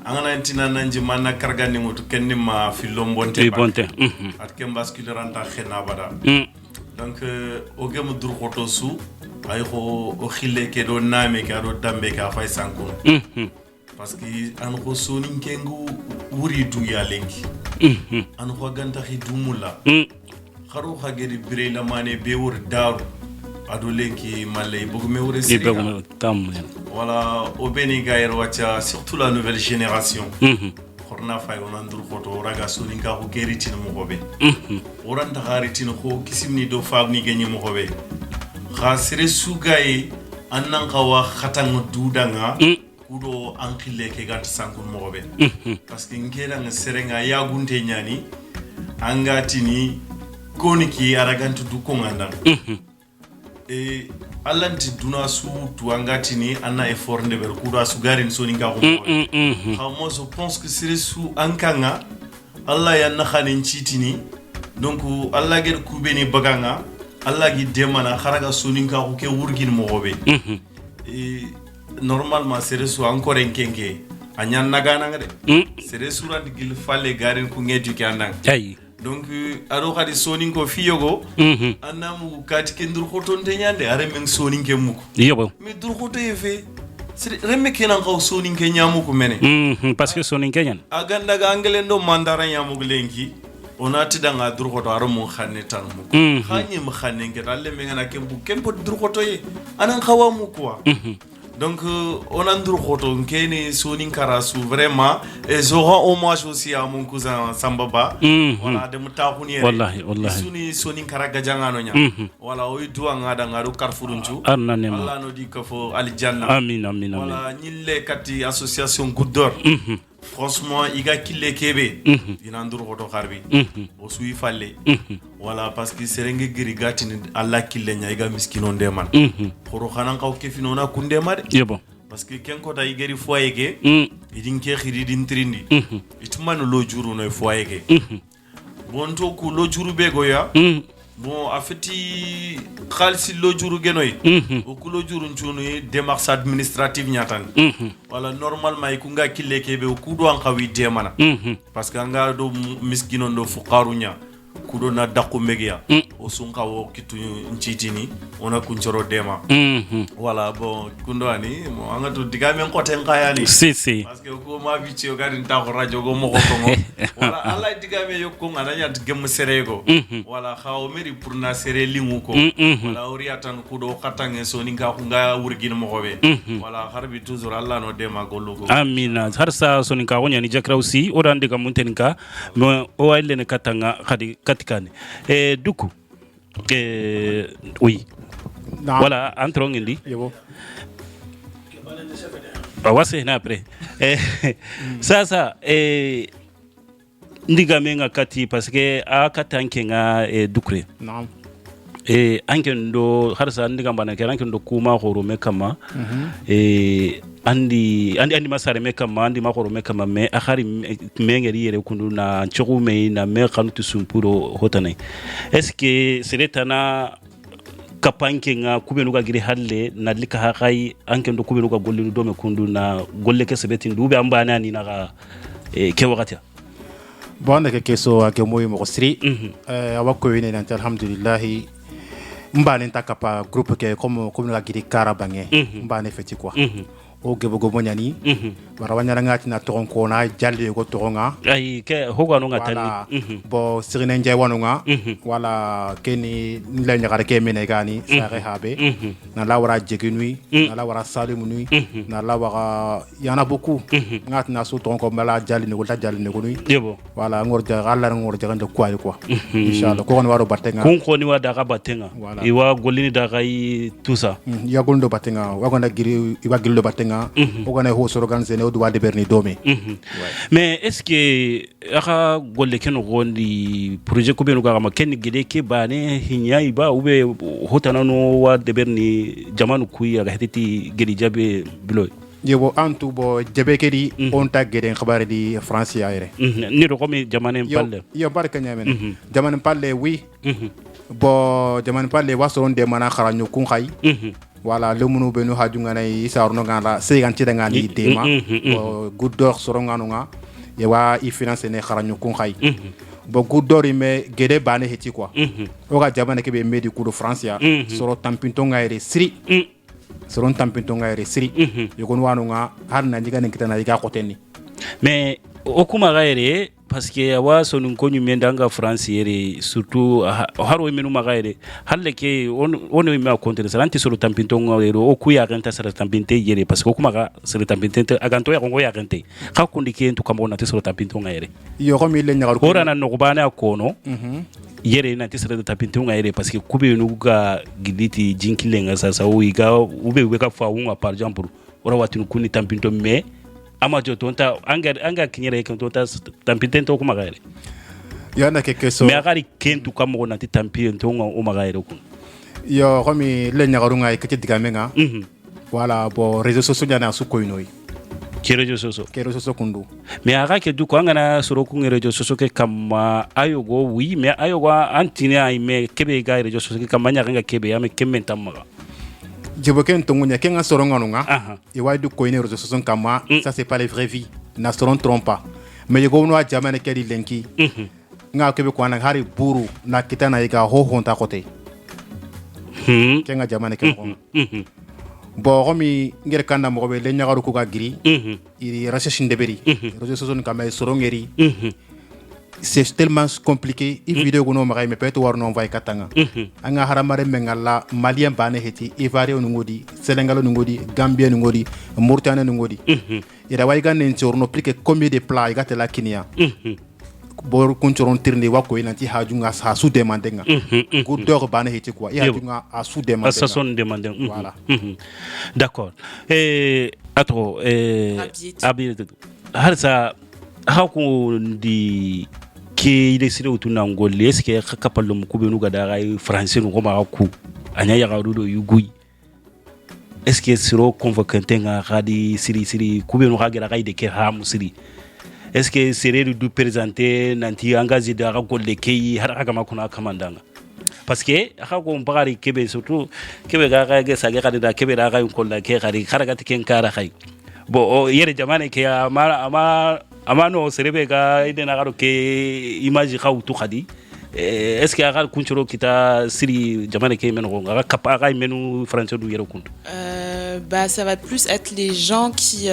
angana ntina nanji manna kargani mutu kenni ma filombonte
bonte
at kem bascule ranta khena bada donc o gem dur photo su ay ko o khile ke do name ka do dambe ka fay sankun parce que an ko sonin kengu wuri du ya lenki an ko ganta khidumula kharu khageri birela mane be wor daru ado lenki malay bugu me wure siri voilà au beni gayer wacha surtout la nouvelle génération khorna fay onandur photo raga sonin ka ko geritin mo gobe oranda haritin ko kisimni do fabni genyi mo gobe khasire sugaye annan kawa khatang dudanga kudo ankille ke gant sankun mo gobe parce que ngela nga serenga ya gunte nyani angatini koniki aragantu du ko nganda allanti duna su tuangatini anna effort de ber kudo sugarin soninga ko mo je pense que c'est sous ankanga Allah ya nakhanin chitini donc Allah gel kubeni baganga Allah gi demana kharaga soninga ko ke wurgin mo gobe normalement c'est sous encore enkenke anyan nagana ngade c'est sous rand gil falle garin ku ngedu ki andang
ay
donc aro khadi soningo fiyogo anamu kati kendur khoton te nyande are men soninke muko
yobo
mi dur khoto yefe remme kenan kaw soninke nyamuko mene
parce que soninke nyan
aganda ga angelen do mandara nyamugo lenki onati danga dur khoto aro mo khanne tan muko khanye mo khanne nge dalle me ngana kempu dur khoto ye anan khawa muko Donc on a ndur khoto nkeni sonin karasu vraiment et je rends hommage aussi à mon cousin Sambaba. Voilà de mutakhuni
wallahi
suni sonin karaga jangano nya. Voilà o duwa ngada ngado karfurunchu. Allah no di ko fo aljanna.
Amin.
Voilà ñille kati association Goudor. Franchement iga kille kebe ina ndur khoto kharbi o suyi falle voilà parce que serenge giri gatini Allah kille nya iga miskino ndeman khoro khanan kaw kefino na kunde made
yebo
parce que ken ko ta igeri foyer ke idin ke khiri din trindi itman lo juru no foyer ke bon to ku lo juru be goya bon afeti khalsi lo juru genoy o ku lo juru ntunu démarche administrative nyatan wala normalement ikunga kille kebe o kudo an qawi demana parce que anga do miskino do fuqarunya kudo na daqu megia o sunqa wo kitu ncitini ona kunchoro dema voilà bon kundo ani mo anga to digame ko ten qayani
si
parce que ko ma bici o gadin ta ko radio go mo ko ngo voilà alla digame yokko ngana nyat gem serego voilà xaw meri pour na sere lingu ko voilà oriatan kudo khatange so ni nga ko nga wurgin mo gobe voilà harbi toujours alla no dema go logo
amina har sa so ni ka wonya ni jakra aussi o dande ga muntenika mo o wayle ne katanga khadi katikane duku oui voilà entre ngindi wase na après sasa ndiga menga kati parce que a katanke nga dukre
naam
anken do harsa ndiga bana ke anken do kuma horo me kama andi masare me kama andi ma horo me kama me akhari mengeri yere kundu na chogu me na me kanutu sumpuro hotane est-ce que seretana kapanke nga kubenu ga giri halle na lika hakai anken do kubenu ga gollu do me kundu na golle ke sebetin dube ambana ni na ke wakati
bon ke keso ke moy mo sri awako yene nan alhamdulillah mbane takapa groupe ke comme la giri karabange mbane feti quoi o gebo go monyani barawanya ngati na toronko na jalle go toronga
ay ke hoga no ngatani
bo sirine njay wanunga wala keni la nyagara ke mene gani sare habe na la wara jeginui na la wara salimu nui na la wara yana beaucoup ngati na so toronko mala jalle ne go ta jalle ne go nui
yebo
wala ngor ja alla ngor ja ngande quoi inshallah ko on waro batenga
ko ni wada ga batenga iwa golini da gai tout ça
ya golndo batenga wa gonda giri iwa gildo batenga ogana ho soro ganze ne odwa de berni domi
mais est-ce que aka golle ken gondi projet ko benu ga ma ken gide ke bane hinyai ba ube hotanano wa de berni jamanu kuya ga hetiti gedi jabe biloy
yebo antu bo jabe kedi on ta gede khabare di france yaire
ni do komi jamane palle
yo barka nyamen jamane palle oui bo jamane palle wasoron de mana kharanyu kun khay wala le munu benu hajunga nay isarno ngala seganti da ngani tema Goudor sorongano nga yewa I finance ne kharanyu kun khay bo Goudor me gede bane heti quoi o ga jamane ke be medi ku do france ya soro tampinto ngayre sri soron tampinto ngayre sri yogon wanu nga har na ndiga ne kitana iga khoteni
mais okuma gaire parce que awa sonun konyu mendanga France yere surtout haro menu magaire halle ke on me a compter salanti solo tampinto ngero okuya renta sala tampinte yere parce que okuma ga sala tampinte aganto ya ngo ya rente ka kundi ke ntu kamona te solo tampinto ngere
yo ko mi le nyagar ko
ora na no bana kono yere na te sala tampinto ngere parce que kube no ga giditi jinkilenga sasa uiga ube ka fa unga par exemple ora watinu kuni tampinto me amajo tonta anga kinyere ke tonta tampintento ko magaire
yana ke keso
me agari kentu kamo na tampintento o magaire ko
yo komi le nyagarunga ke digamenga wala bo réseaux sociaux yana su koinoi
ke réseaux sociaux
kundu
me aga ke du ko anga na soro ku réseaux sociaux ke kama ayogo oui me ayogo antine ay me kebe ga réseaux sociaux ke kama nya nga kebe ya me kementa maga
Djiboken Tongunia, qui a soron anunga, et why do coiner aux sociaux kama, ça c'est pas les vraies vies, n'a soron trompe pas. Mais go no a jamane kedi lenki, nga kebe ko anang hari buru na kitana iga ho honta kote. Kenga jamane ke ko. Bo romi ngere kanda mo be le nyagaru ko ga giri, iri recherche ndeberi, réseaux sociaux kama soron ngeri. c'est tellement compliqué i vidéo gono ma mais peut-être war non envoyer katanga anga haramare mengala malien bane heti ivoirien ngodi sénégal ngodi gambien ngodi mauritanien ngodi ira wayga nen torno plique combien de plats igate la kinia bor kunchoron tirni wako inanti hajunga sa sous demandenga ko dor bane heti quoi ya hajunga a sous demandenga
ça son demanding
voilà
d'accord atro abi har sa hako di ke ile sire utuna ngole eske kapalo mukube nuga dara français no koma ku anya ya garudo yugui eske siro convocante nga radi siri kube no hagira gaide ke ha musiri eske sire du présenter nanti engagé dara golle ke har aga makuna kamandanga parce que hako mbagari kebe surtout kebe ga ga sa ga da kebe da ga ko la ke gari haragati ken kara hay bo yere jamane ke ama no serebe ga ide na garo ke image khawtu khadi est-ce que agal kunchoro kita siri jamane ke men ga kapa ga menu français du yero kuntu
bah ça va plus être les gens qui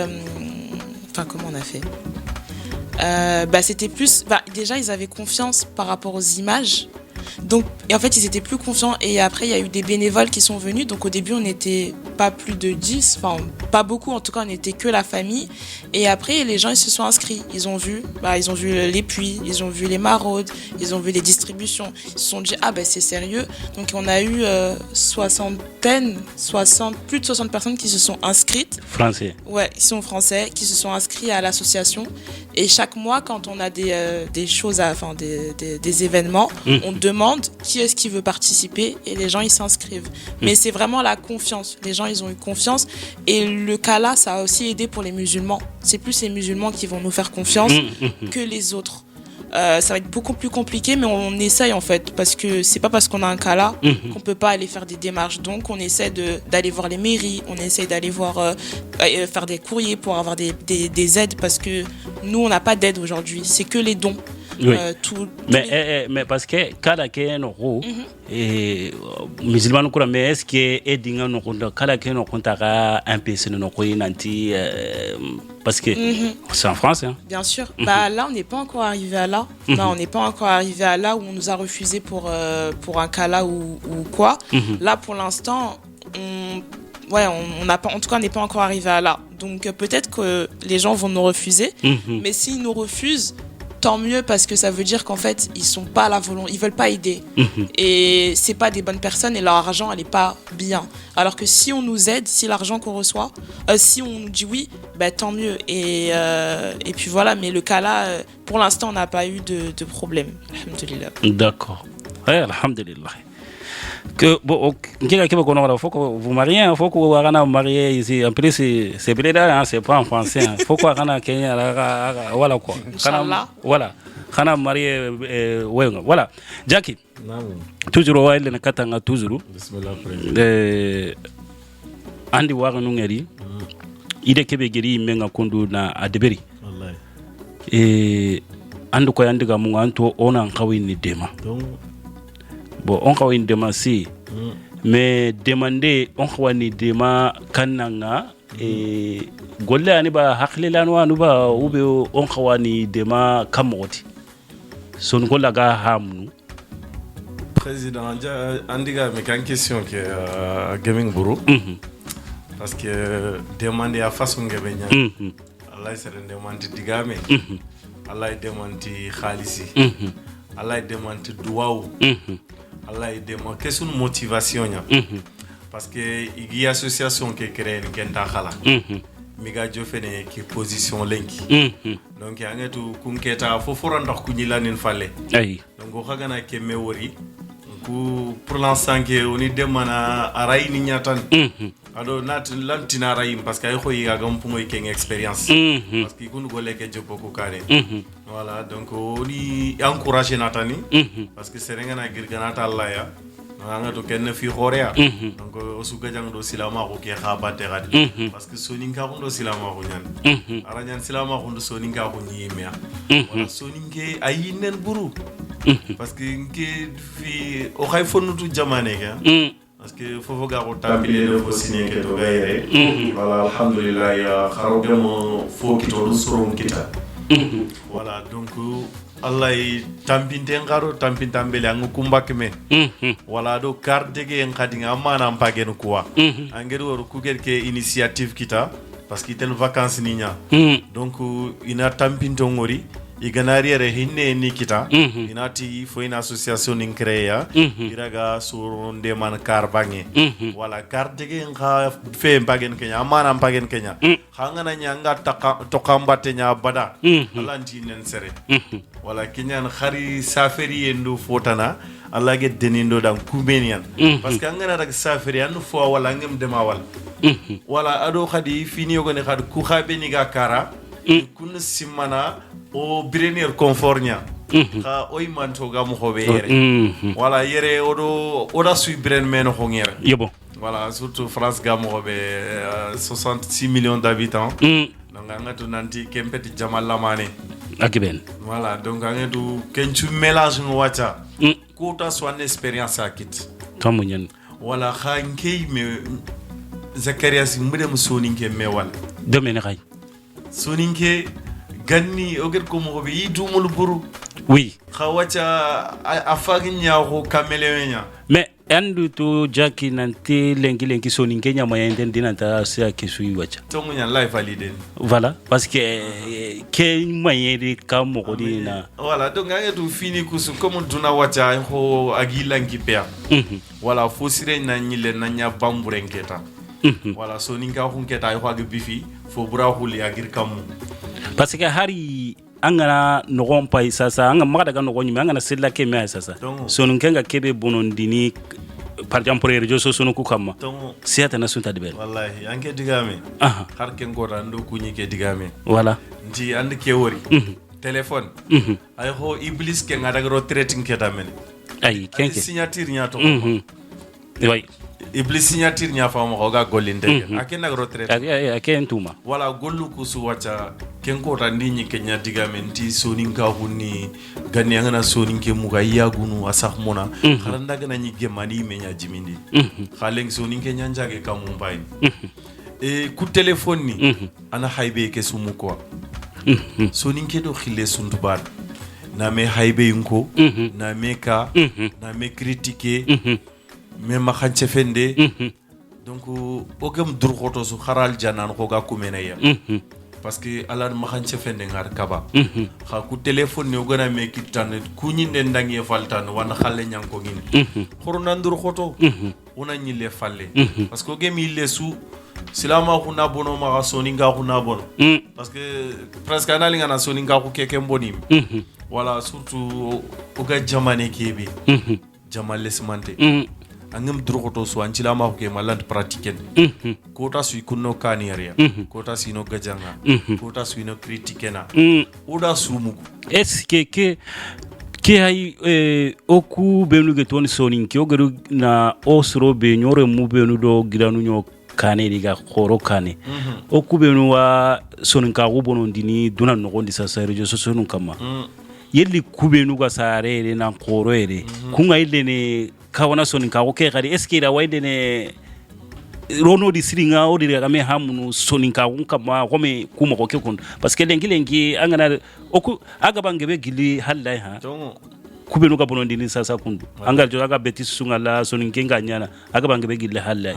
enfin comment on a fait bah c'était plus déjà ils avaient confiance par rapport aux images. Donc, et en fait, ils étaient plus confiants. Et après, il y a eu des bénévoles qui sont venus. Donc, au début, on n'était pas plus de 10. Enfin, pas beaucoup. En tout cas, on n'était que la famille. Et après, les gens, ils se sont inscrits. Ils ont vu les puits, ils ont vu les maraudes, ils ont vu les distributions. Ils se sont dit, c'est sérieux. Donc, on a eu plus de 60 personnes qui se sont inscrites.
Français.
Ouais, ils sont français, qui se sont inscrits à l'association. Et chaque mois, quand on a des choses, des événements, on demande qui est-ce qui veut participer et les gens ils s'inscrivent. Mais c'est vraiment la confiance. Les gens ils ont eu confiance et le cas là ça a aussi aidé pour les musulmans. C'est plus les musulmans qui vont nous faire confiance que les autres. Ça va être beaucoup plus compliqué mais on essaye en fait parce que c'est pas parce qu'on a un cas là qu'on peut pas aller faire des démarches. Donc on essaie d'aller voir les mairies, on essaie d'aller voir faire des courriers pour avoir des aides parce que nous on n'a pas d'aide aujourd'hui, c'est que les dons.
Oui. Mais parce que kada ke no ro musulman ko mais est-ce que edinga no ko kada ke no konta ka MPC no ko nanti parce que c'est en France hein.
Bien sûr. Là on n'est pas encore arrivé à là. Non, on n'est pas encore arrivé à là où on nous a refusé pour un cas là ou quoi. Là pour l'instant on n'a pas, en tout cas on n'est pas encore arrivé à là. Donc peut-être que les gens vont nous refuser mais s'ils nous refusent tant mieux parce que ça veut dire qu'en fait ils sont pas à la volonté, ils veulent pas aider et c'est pas des bonnes personnes et leur argent elle est pas bien. Alors que si on nous aide, si l'argent qu'on reçoit, si on nous dit oui, tant mieux et puis voilà. Mais le cas là, pour l'instant on n'a pas eu de problème. Alhamdulillah.
D'accord. Ouais, alhamdulillah. Que bon, faut que vous mariez, faut que vous mariez ici. En plus, c'est bléda, c'est pas en français. Faut que vous Kenya, voilà quoi. Voilà. Kana marié, voilà. Jackie. Toujours ouais, le nakatanga toujours. Bismillah. Andi waga nungeri. Ide kebe geri menga kundu na adeberi. Wallahi. Andu ko yandiga munga anto ona nkawini dema. Bon on kawini dema si mais demander on kawani dema kananga golle ani ba haklilanu anu ba ube on kawani dema kamoti son golla ga hamnu
président andiga me kan question que gaming buru parce que demander à façon ngabenya Allah c'est demander digame Allah demander khalisi Allah demande duwaw Allah demande question motivation nya parce que il y a association qui crée kenta khala miga jofene qui position lenki donc ya ngatu kunketa fo forandox ku ñilanin falé
ay
donc xagana ke mewori ku pour l'instant que on y demande à ray ni ñatan ado nat lantina rayim parce que ay xoyi ga gam pour moy ken expérience parce que kunu go leke jopo ko kare voilà donc on y encourager natani parce que serenga na girganata Allah ya nga to ken fi khorea donc osuga jang do silama ko ke khabate gadi parce que soninka ko do silama ko nyan ara nyan silama ko do soninka ko nyimea voilà soninke ayinen buru parce que nke fi o khay fonutu jamane ga parce que fofo ga ko tambile do ko signé ke to gayre voilà alhamdulillah ya kharogemo fo kito do soron kita voilà donc Allah yi tampinte ngaro tampintambele ang kumbak me wala do kardege en kadinga amana mpagen kuwa angeri wor kugerke initiative kita parce que tel vacances ninya donc ina tampinto ngori iganari re hinne ni kita inati fo une association nin créer iraga sur de man kar bangi wala kardege nga fe mpagen kenya amana mpagen kenya hangana nyanga tokambate nya bada alanti nen sere wala kinyan khari safari endo fotana alla ge denindo dan kumenian parce que angana rak safari anu fo wala ngem dema wala ado khadi fini yogo ne khad ku khabe ni ga kara kun simana o birenier confortnya ka oy manto ga mo hobe yere wala yere oda sui biren meno hongere
yebo
voilà surtout France ga mo hobe 66 millions d'habitants donc angatu nanti kempeti jamal lamane
akiben
voilà donc angatu kenchu mélange no wacha ko ta so une expérience akit
tamunyen
wala khankey me Zacharias mudem soninke mewal
demene khay
soninke ganni oger ko mo be yidumul buru
oui
khawacha afagin nya ko kamelenya
mais andu to jaki nanti lengi soninke nya mayende dinanta sia kesui wacha
tongu nya life valide
voilà parce que ke mayede kam mo dina
voilà donc nga tu fini kusu comme duna wacha ho agilangi pea voilà fo sire na nyile na nya bamburenketa voilà soninka hunketa ho agi bifi fo bura huli agir kamu
parce que hari angana nogon pay sasa anga magada ga nogon mi angana sella ke me sasa sonu kenga kebe bonondini par exemple rejo so sonu ku kamma siata na sunta de bel
wallahi anke digame har ken gora ndo kunyi ke digame
voilà
ndi and ke wori téléphone ay ho iblis ke ngada ro traiting ke tamen
ay kenke
signature nya to
way
iblis signature nya fa mo ga golinde akena ro traiting
aken tuma
wala gollu ku su wacha ken ko tan ni kenya digamenti soninka hunni ganni ngana soninke muga yagunu asah mona kharanda gana ni gemani menya jimindi khalen soninke nyanja ke kamumbai e ku téléphone ni ana haybe ke sumu ko soninke do khile sundubar na me haybe yunko na me ka na me critiquer me ma khanche fende donc ogam durgoto su kharal janan ko ga kumena ya parce que ala ma khanche fende ngar kaba kha ku téléphone ne ogana me kitan kunyinde ndangi faltan wana khale nyanko ngin khoruna durgoto ona nyile falle parce que ogem ile su silama khuna bono ma soninga khuna bono parce que presque analinga na soninga ku keke mbonim wala surtout oga jamane kebe jamal lesmante angam drogoto so anchila ma ko malant pratiquer kota su kunno kaniya kota sino gajanga kota su no critiquer na oda sumu
est-ce que hay oku benu ge ton sonin ki ogeru na osro be nyore mu benu do gidanu nyo kane diga khoro kane oku benu wa sonin ka go bonon dini duna no gondi sa sa rejo so sonun kama yelli kubenu ga sare na khoro ere kunga ile ne kawana sonin ka ke gari eske da waide ne rono di siringa o di ga me hamunu sonin ka kama gome kuma ko ke kun parce que lengi angana oku aga bangebe gili hallai ha kubenu ga bonon dini sasa kundu angal jo aga beti sunga la sonin kenga nyana aga bangebe gili hallai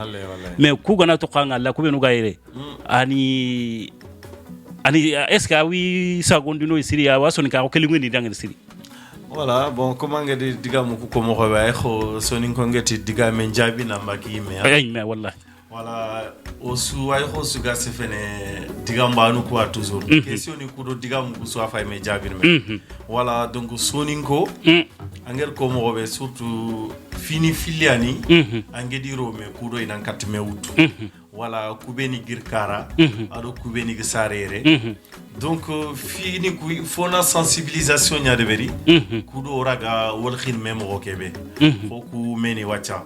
mais ku gana to kanga la kubenu ga ire ani eske awi sagondino isiri ya wasonin ka ko kelingweni dangal siri
voilà bon comment ngadi digamu ko mo ko way ko sonin ko ngati digame njabi na mbaki me
ay me wallahi
voilà o su way ko su ga se fene digamba nu ko toujours question ni ko do digamu ko so afay me jabi me voilà donc sonin ko angel ko mo be surtout fini filiani angedi ro me ko do ina kat me wutu wala kubeni girkara ado kubeni gisarere donc fini ku fona sensibilisation nya de beri kudo raga wol khin memo kebe foku meni wacha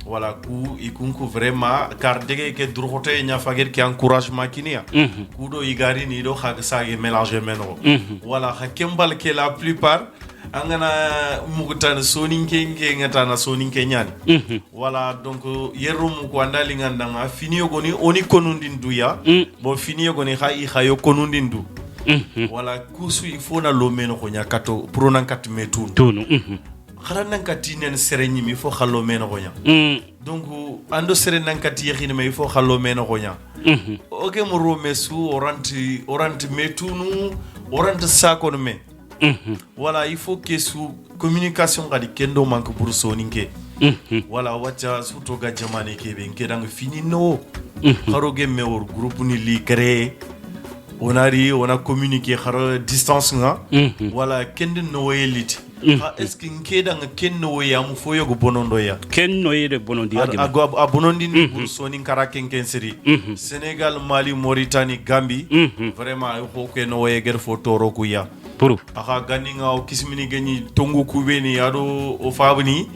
wala ku ikunku vraiment car dege ke drogote nya fager ki encouragement kinia kudo igari ni do khaga sage mélanger meno wala hakembal ke la plupart angana mugutan soninke ngatana soninke nyani wala donc yerum ko andali ngandanga fini yogoni oni konundin duya bo fini yogoni khayo konundin du wala kusu il faut na lo meno ko nya kato pour nan kat metun
tunu
xara nan kati nen sereñi mi fo xallo meno ko nya donc ando sere nan kati yexine mais il faut xallo meno ko nya oke mo ro mesu oranti metunu oranti sakon me voilà il faut que sous communication kadi kendo manque pour soninke voilà wacha surtout ga jamane kebe nke dang fini no xaro gemme wor groupe ni li créé on a communiqué xaro distance nga voilà kende no yeliti est-ce que nke dang ken no yam fo yogo bonondo ya
ken no yede bonondi
a bonondi ni pour sonin karaken ken seri Sénégal Mali Mauritanie Gambie vraiment ko ke no yeger fo toro ku ya
puru
aka ganinga o kismini gani tongu kubeni ado o fabni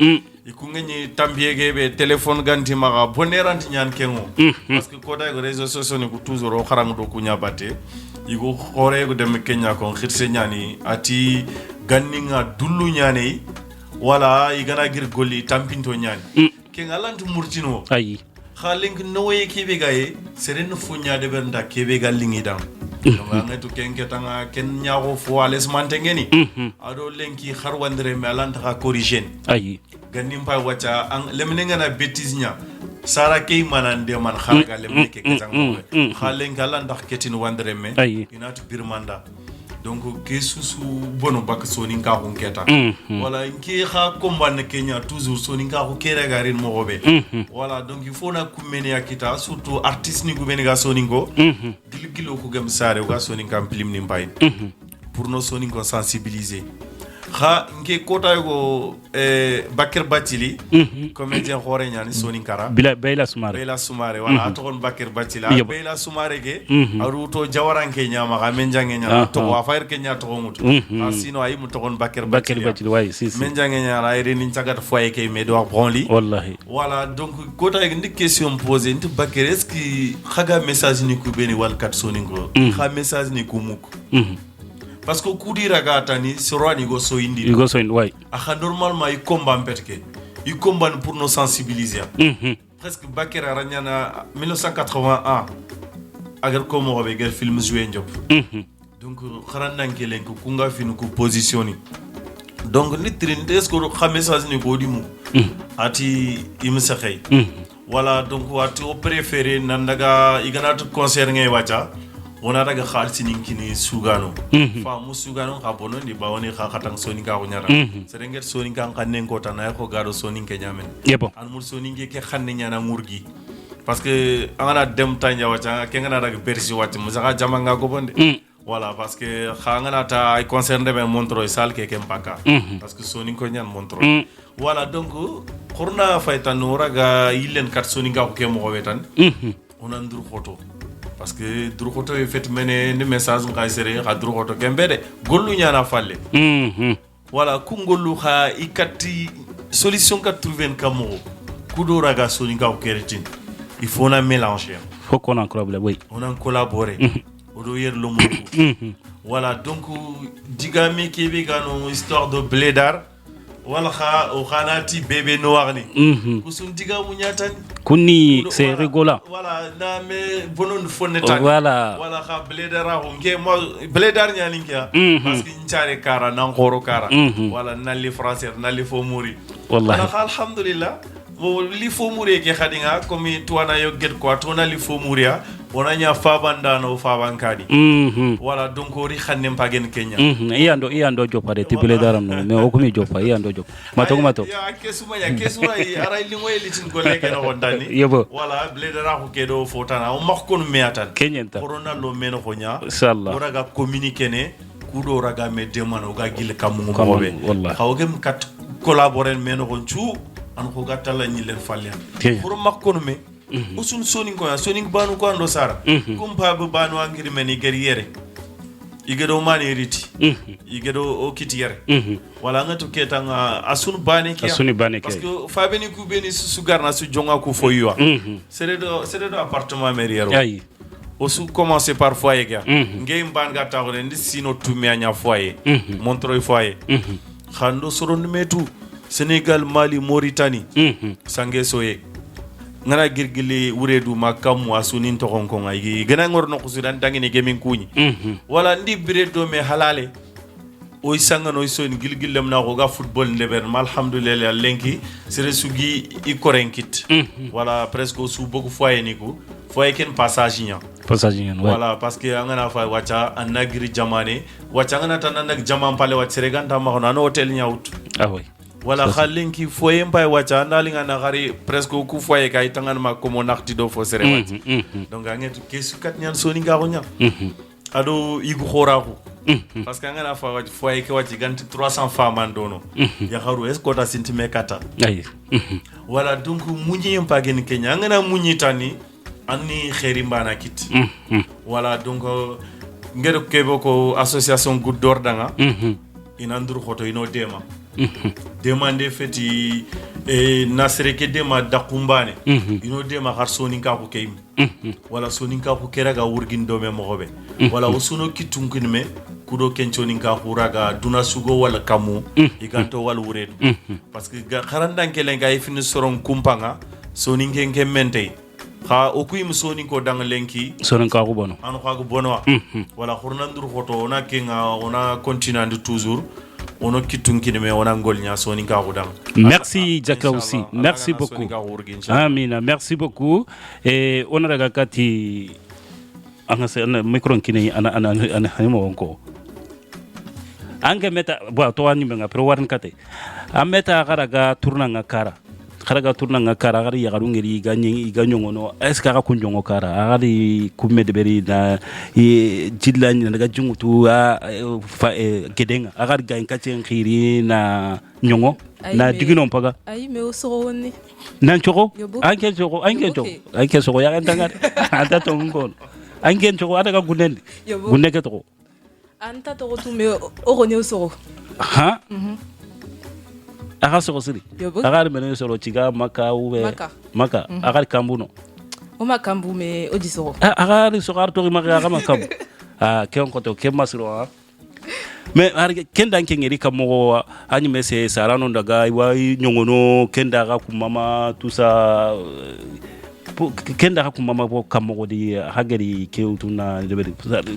ikungeni tambiege be téléphone ganti maga boneranti nyan kengo parce que koda go réseaux sociaux ni ku toujours o kharang do kunya batte igo khore go dem Kenya kon khirse nyani ati ganinga dullu nyane wala igana gir golli tampinto nyani kengalantu murtino
ayi
khalink noye kebe gaye seren funya de bernda kebe gallingi dam donc angetu kenke tanga ken nyago fo ales mantengeni ado lenki kharwandre me alanta ka corrigen
ayi
ganim pa wacha lemnenga na betiznya sara kay manande man kharga lemne ke kezang khalen galan ndax ketin wandre me inatu birmanda donc ke susu bono bak soni ka ko keta wala inki kha komban Kenya toujours soni ka ko kere garin mo gobe wala donc il faut na kumene akita surtout artiste ni gubeni ga soni go gilo ko gam sare ga soni kam plim ni mbay pour no soni ko sensibiliser kha nke kota go Bakir Bathily comédien khore nyani soni kara
Beyla Soumare
wala aton Bakir Bathily Beyla Soumare ge aruto jawaranke nyama ga menjange nyama to wa fair kenya to mutu asino ay muto kon Bakir Bathily
way si
menjange nyala ay ren ntagat foye ke me do bronli
wallahi
voilà donc kota ge ndi question poser ndi Bakir est-ce que khaga message ni ku beni wal kat soni ngo kha message ni ku muk parce que kudira gatani sorani go so indi
way
aha normalement il combat petke il combat pour nous sensibiliser presque Bakira ranyana 1981 agar ko mo be gel film joué njop donc kharandan kelen ko kunga finu ko positioni donc nitrin est ce que xa message ni ko dimu ati imsa xey voilà donc wati au préféré nandaga iganatu concert ngay wacha wona daga khalsi ninkini sugano fa mu sugano ka bono ndi bawoni kha khatang soni ka ko nyara serenget soni kan kanen ko tanay ko gado soni ke nyamen
yebo
an mur soni ke khanne nyana murgi parce que angana dem tanja wacha ke ngana daga bersi wati musaka jamanga go bonde voilà parce que khangana ta ay concert de montro sal ke kempaka parce que soni ko nyan montro voilà donc khurna faytanu raga yilen kat soni ka ko ke mo wetan on andur photo parce que drogoto e fait mene ne message ngai sere ga drogoto kembede gollu nyana falle voilà ku gollu kha ikati solution ka trouver kamo kudo raga soni ka keretin il faut na mélanger
faut qu'on en collaborer oui
on en collaborer odo yer lo mo voilà donc digami kebe gano histoire de blédard wala kha o khanati bébé noir ni kusun diga mu nyatan
kunni c'est rigola
voilà na me bonon fonnetan
voilà
kha blédard o nge mo blédard nyani ngia parce que nchare kara nan khoro kara wala nali français nali fo muri
wallahi
alhamdulillah mo li fo muri ke khadinga comme toana yo get quoi toana li fo muria ona nya fabanda no fabankadi voilà donc ori khannem pagen Kenya
iyando jopa de tibele daram no me okumi jopa iyando jopa mato
ya kesuma ara lingo elitin goleke no wondani
yebo
voilà bledara ko kedo fotana o makon meatan
kenyenta
corona lo meno ko nya
inshallah
oraga communiquer ne kudo raga me demano ga gil kamu ngobe xawgem kat collaborer meno ko chu an ko gatala ni len falya pour makon me usun soning ko soning banu ko ando sara kumpa bu banu angiri meni guerriere igedo mani riti igedo o kitiyere wala ngatu ketanga asun bane ki parce que fabeni ku beni su garna su jonga ku foywa c'est de appartement meriero
ayi
o su commencer par foyer ga ngey mban ga tawo ndi sino tumi anya foyer montroy foyer khando soron metu Sénégal Mali Mauritanie sangé soye ngana girgili wuredu makam wasunin to honkon ay gana ngor no kusudan tangini gemin kuñi wala ndi biredo me halale o sanga no so gilgilem na ko ga football ndeber alhamdulillah lenki sere sugi i korenkit wala presque su beaucoup foyer niku foyer ken passage nya voilà parce que angana fa wacha anagri jamane wacha ngana tanana jaman pale wachere ganta ma hono hotel nyaut
oui
wala khalinki foyer mbay wacha ndalinga na gari presque ku foyer kay tangan ma ko mo nakti do fo sere wacha donc anget kesu kat nyan soni nga ko nya ado igu khoraku parce que ngana fa foyer ke wachi ganti 300 femmes andono ya kharu es kota sintime kata
ay
voilà donc munyi mpageni kenya ngana munyi tani anni khairi mbana kit voilà donc ngero kebo ko association good d'or danga inandur khoto ino dema demande feti nasre ke dema dakumbane ino dema har soninka ko keym wala soninka ko keraga wurgin do me mogobe wala usuno kitunkin me kudo kenchoninka ko raga duna sugo wala kamu iganto wal wuredu parce que kharandan ke lenga ifini soron kumpanga soninken ke mente ha okuyim soninko dang lenki
soninka ko bono
an ko bono wala khurnandur photo ona kenga ona continue toujours ono kitunkini me ona ngolnya soninka ko dang.
Merci Jaka aussi, merci beaucoup. Amina, merci beaucoup. Et on a daga kati ana micro kini ana mo onko. Ange meta bo to wani menga pro warn kate. Ameta garaga tourna ngakara. Garaga tourna ngakara gari ya garungeri ganyo ngono. Est-ce que ka kunjongo kara gari kumede beri na jidlan daga jungutu fa gedenga agar ga inkati khiri na nyongo na digino paga
ay me osoro woni
nan choko anke choko ya kantanga ata to ngon anke choko ata ka gunen guneke to
anta to tu me orone osoro
ha aga soro siri agar meno soro chiga maka ube maka agar kambuno
o makambu me odisoro
agar soro to maka aga makambu ke on koto ke masro mais kenda ngeri kamo ani mese sarano daga wa nyongono kenda ga kumama tusa kenda ga kumama bo kamo di hageri ke utuna debeli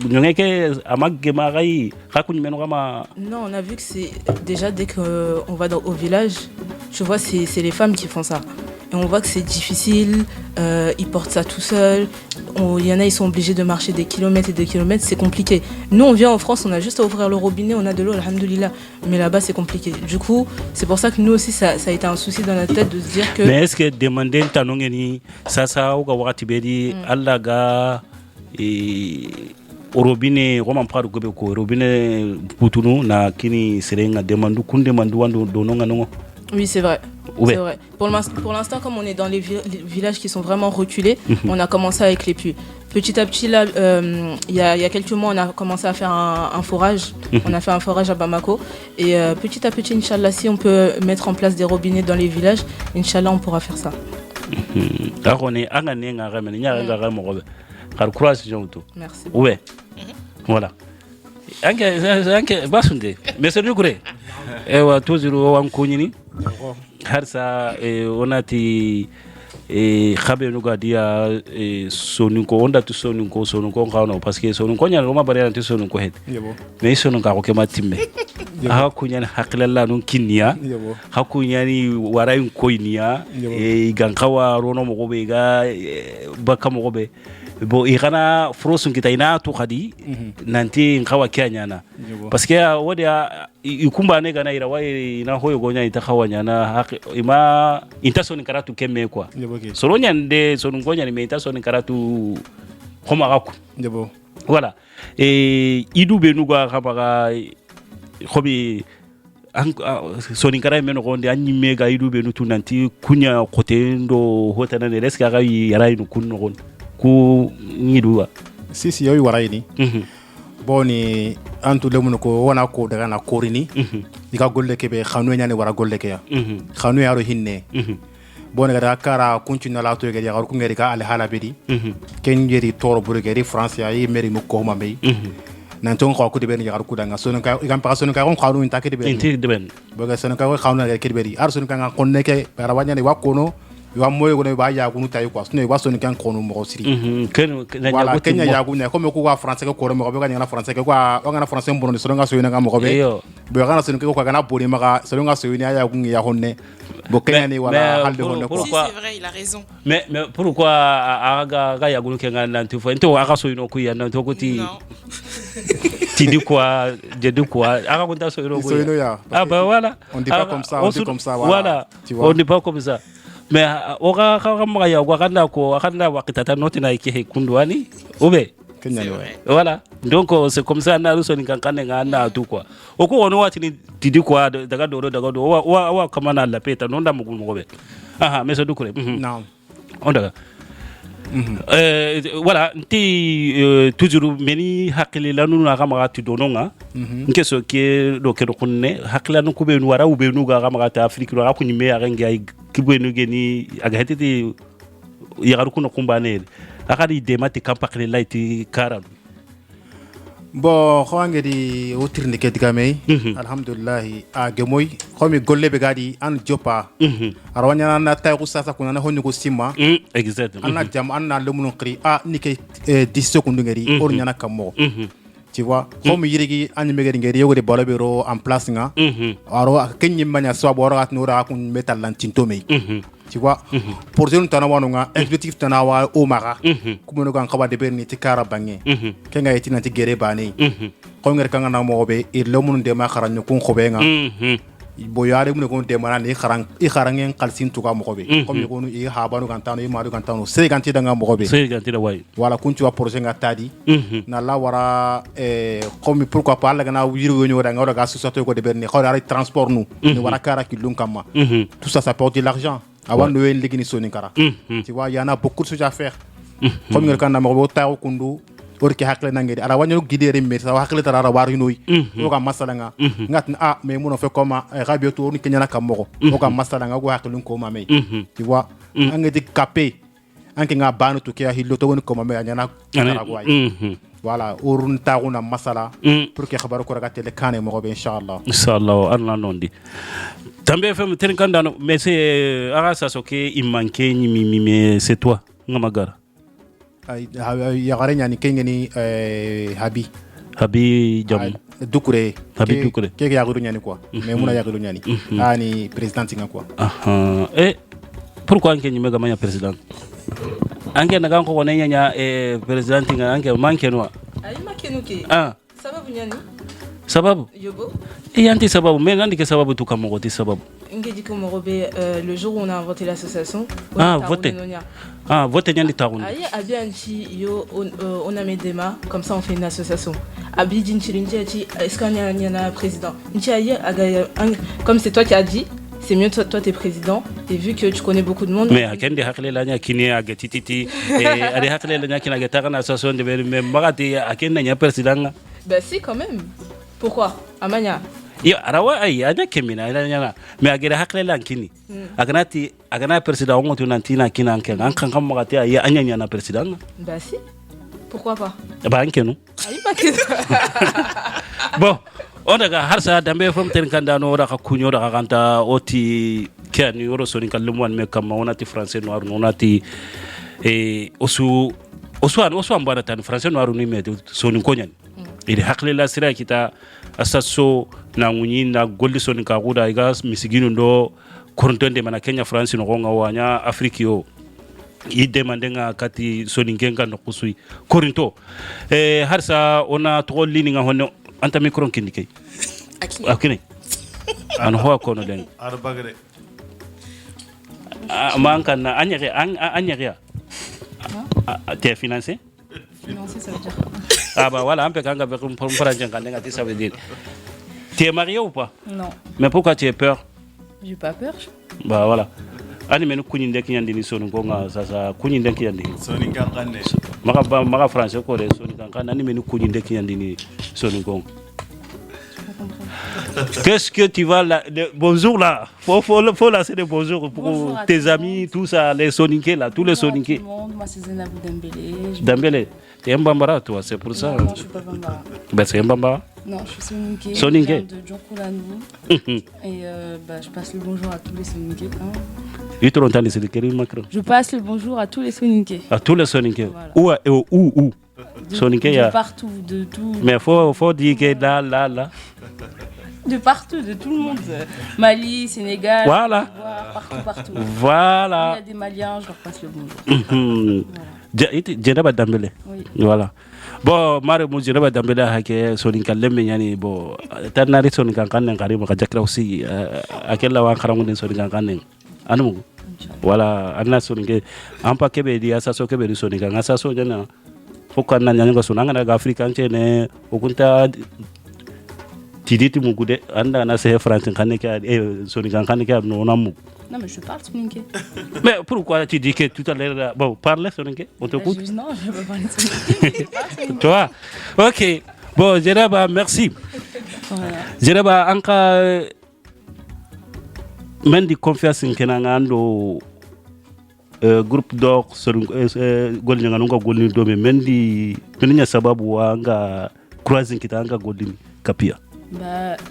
nyongeke amagge magai hakuni meno kama.
Non, on a vu que c'est déjà dès que on va au village, tu vois c'est les femmes qui font ça. Et on voit que c'est difficile, ils portent ça tout seuls, il y en a ils sont obligés de marcher des kilomètres et des kilomètres, c'est compliqué. Nous on vient en France, on a juste à ouvrir le robinet, on a de l'eau, alhamdoulilah, mais là-bas c'est compliqué. Du coup, c'est pour ça que nous aussi ça a été un souci dans notre tête de se dire que...
Mais est-ce que demander tanongeni, ça ou wakati bedi, allaga robinet roman prado gobe ko robinet putunu na kini serenga demandu kundemandu wando dononga nongo.
Oui, c'est vrai. Ouais. C'est vrai. Pour l'instant, comme on est dans les villages qui sont vraiment reculés, on a commencé avec les puits. Petit à petit, là, il y a quelques mois, on a commencé à faire un forage. On a fait un forage à Bamako. Et petit à petit, Inch'Allah, si on peut mettre en place des robinets dans les villages, Inch'Allah, on pourra faire ça. Merci.
Ouais. Voilà. Anke basunde mais du gré ewa toujours wan kunyini har sa onati khabe no gadia sonunko onda to sonunko ngano parce que sonunko nyana roma bare anti sonunko het mais sonunka ko kema timme ha kunyani haklalla non kinniya ha kunyani waray koyniya gankawa rono mo gobe ga bakamo gobe bo igana frosun kitaina to khadi nanti ngawa kyanyana parce que wodi ikumba ne gana ira wai na hoyo gonya ita khawanyana ima intason karatu kemme kwa solonya nde sonun gonya ni meta son karatu khoma gaku voilà idu benuga khabaga khobi sonin kara men gonde anyi mega idu benu tunanti kunya kote ndo hotana ne reska ga yara inu kunno gon ku ngiduwa
si yoy warayni boni antu lemun ko wana ko daga na korini diga golle kebe khanu nyane wara golle ke ya khanu yaro hinne boni gara kara continue la to gari gar ku ngeri ka al hala bedi ken ngeri toro buru gari france ya yi meri mu ko ma be nan ton ko de ben gar ku danga sono ka igam pa sono ka on khanu inta ke de ben boga sono ka khanu ngeri ke de beri ar sono ka ngon ne ke para wanya ne wakono wa moy ko ne ba ya gunu tay quoi ne wa soni kan kono mo siri voilà Kenya ya gunu comme ko wa français ko mo be kan na français ko wa ngana français mbono so nga so ina ngam ko be be kana soni ko kana boni maka so nga so ina ya gunu ya honne bo Kenya ni wala halde honne ko
si c'est vrai il a raison
mais pourquoi aga ya gunu kenga nan tu fo ento aga so ino ku ya nan to ko ti tu dis quoi je dis quoi aga ko ta so ino ku ah bah voilà
on dit pas comme ça on dit comme ça
voilà on dit pas comme ça mais oga kama ya wakanda ko akanda wakitata noti na iki kunduani ube voilà donc c'est comme ça na ruso ni kankane ngana tu quoi oko wono wati ni didi quoi daga do wa kama na la peta nonda mugumu gobe aha mais ça dukure
non
on daga voilà nti toujours meni hakili lanu na kama tu dononga nke so ke do ke do kunne hakila nu kube nu wara ube nu ga kama ta afrique ro akuni me arenga kibwenu geni aga hetiti yagaru kuno kumbane akadi demati kampakle laiti karam
bo xwange di wotirne ke digame alhamdulillah a gemoy xomi golle be gadi an jopa arwanya na tay ko sasa kuna na honni ko simma
exactement
anna jam anna lemun qri a nike 10 secondes ngari or nyana kamo tu vois comme yirigi ani megeri ngeri yogori balobero en place nga aro kenyi manya so boro at nura kun metal lantinto me tu vois pour jeune tanawa nga objectif tanawa o mara kuma no gan khaba de berni tikara bangi kenga yiti nanti gere bani ko ngere kanga na mo be ir lemun de ma kharan kun khobe nga bo yaare mun ko de manane i kharangen qalsin tuka mo be comme ko i habanu kan tanu i maru kan tanu se ganti danga mo be
se ganti da way
wala kuntu wa projet nga tadi na la wara comme pourquoi pas la gana wiru wonyo da nga ga société ko de berni xawari transport nous ni wara kara ki lum kama tout ça ça porte de l'argent avant de wen ligini soni kara tu vois il y en a beaucoup de choses à faire comme ngel kan na mo ta ko kundu or ki hakle nangedi ara wanyo gidere mer sa hakle tara war yunoy o ga masala nga ngat a mais muno fe koma rabio tour ni kenyana kamoko o ga masala nga go hakle ko mame tu vois angedi capé anke nga banu to ki hillo to woni ko mame anyana tara go ay voilà urun tauna masala pour que khabaru ko ragate le kane mo be inshallah
Allah nondi tambe fam ten kandano mais c'est ara ça so ke imanke ni mi c'est toi ngamagara
ya gare nyani kengeni habi jam dukure ke ya guru nyani quoi mais muna ya guru nyani ani président nga quoi
et pourquoi ngeni mega manya président ange na ganko ko nenya président nga ange manke no
ay makenu ke sababu nyani
sababu
yobo
yanti sababu mais nandi ke sababu tu kamo goti sababu
ngedi ko mogobe le jour où on a inventé l'association
voter nyandi taroun
ayi abi anti yo on a mis des mains comme ça on fait une association abi dinchirinji ati est-ce qu'on y a président nti ayi comme c'est toi qui as dit c'est mieux toi t'es président et vu que tu connais beaucoup de monde
mais akende hakle la nya kini aga tititi ari hakle la nya kina ga tarana association de mais magati akenda nya président
bah si quand même pourquoi amanya
yo arawa ay ada kemina ila nyana me agere hakle lankini agana president on to nantina kina an kan magati ay anya na president
bah si pourquoi pas
ba ankenu
ay ba ke
bon on daga harsa dambe fam ten kandano da ka kunyo da kanta oti kani yoro soni kallum wan me kam onati français noir onati osu ambara tan français noir ni me soni konyan ili hakle la sira kita asaso na ngunyi na golli soni ka guda iga misigino ndo korontonde mana Kenya France no gonga wanya Afrique yo i demandenga kati soni ngenga no kusui korinto harsa ona to lini nga honno anta micro kindike akini an ho ko no den
arbagre
manka na anyere te financer
ça veut dire
bah voilà un peu quand avec un projet quand ça veut dire tu es marié ou pas?
Non.
Mais pourquoi tu as peur?
J'ai pas peur.
Bah voilà. Ani menu kunyinde kinyandini sonu ngonga sasa kunyinde kinyandini
soni kankane
maka français ko de soni kankane ani menu kunyinde kinyandini sonu ngonga. Qu'est-ce que tu vas là bonjour là faut lancer des bonjour pour tes amis tout ça les soninké là tous les soninké.
Moi c'est Zainabou Dembélé.
Dembélé t'es un bambara toi c'est pour ça.
Non je suis pas bambara.
Ben c'est un bambara.
Non je suis soninké.
Soninké.
De Djonkoulanou. Et je passe le bonjour à tous les soninké.
Je passe le bonjour à tous les Soninké.
À tous les Soninké. Voilà. Où Soninké,
de partout, de tout.
Mais faut dire que là.
De partout, de tout le monde. Mali, Sénégal,
voilà.
Partout.
Voilà.
Il y a des Maliens, je leur passe le bonjour.
Djenaba Dambélé.
Oui.
Voilà. Bon, Mare mu Djenaba Dambélé hake Soninka lemme yani bo tanari Soninka kanen kari maka jakra aussi akella wa karamu Soninka kanen. Anu. Voilà, anna Soninke ampa kebe di asaso kebe di Soninka ngasaso jana. Foko anna nyanga sunanga na Afrika nchene okunta tiditi mugude anda na se France kaneke Soninka kaneke no namu.
Non, mais je parle Soninké.
Mais pourquoi tu dis que tout à l'heure... Bon, parle Soninké, on t'écoute.
Non, je ne veux pas parler Soninké.
Toi. Ok. Bon, Djenaba, merci.
Voilà.
Djenaba, anka... Mendi confiance in kenangando groupe d'or golni nganunga golni dome mendi peninya sababu wanga croising kita anga golni kapia.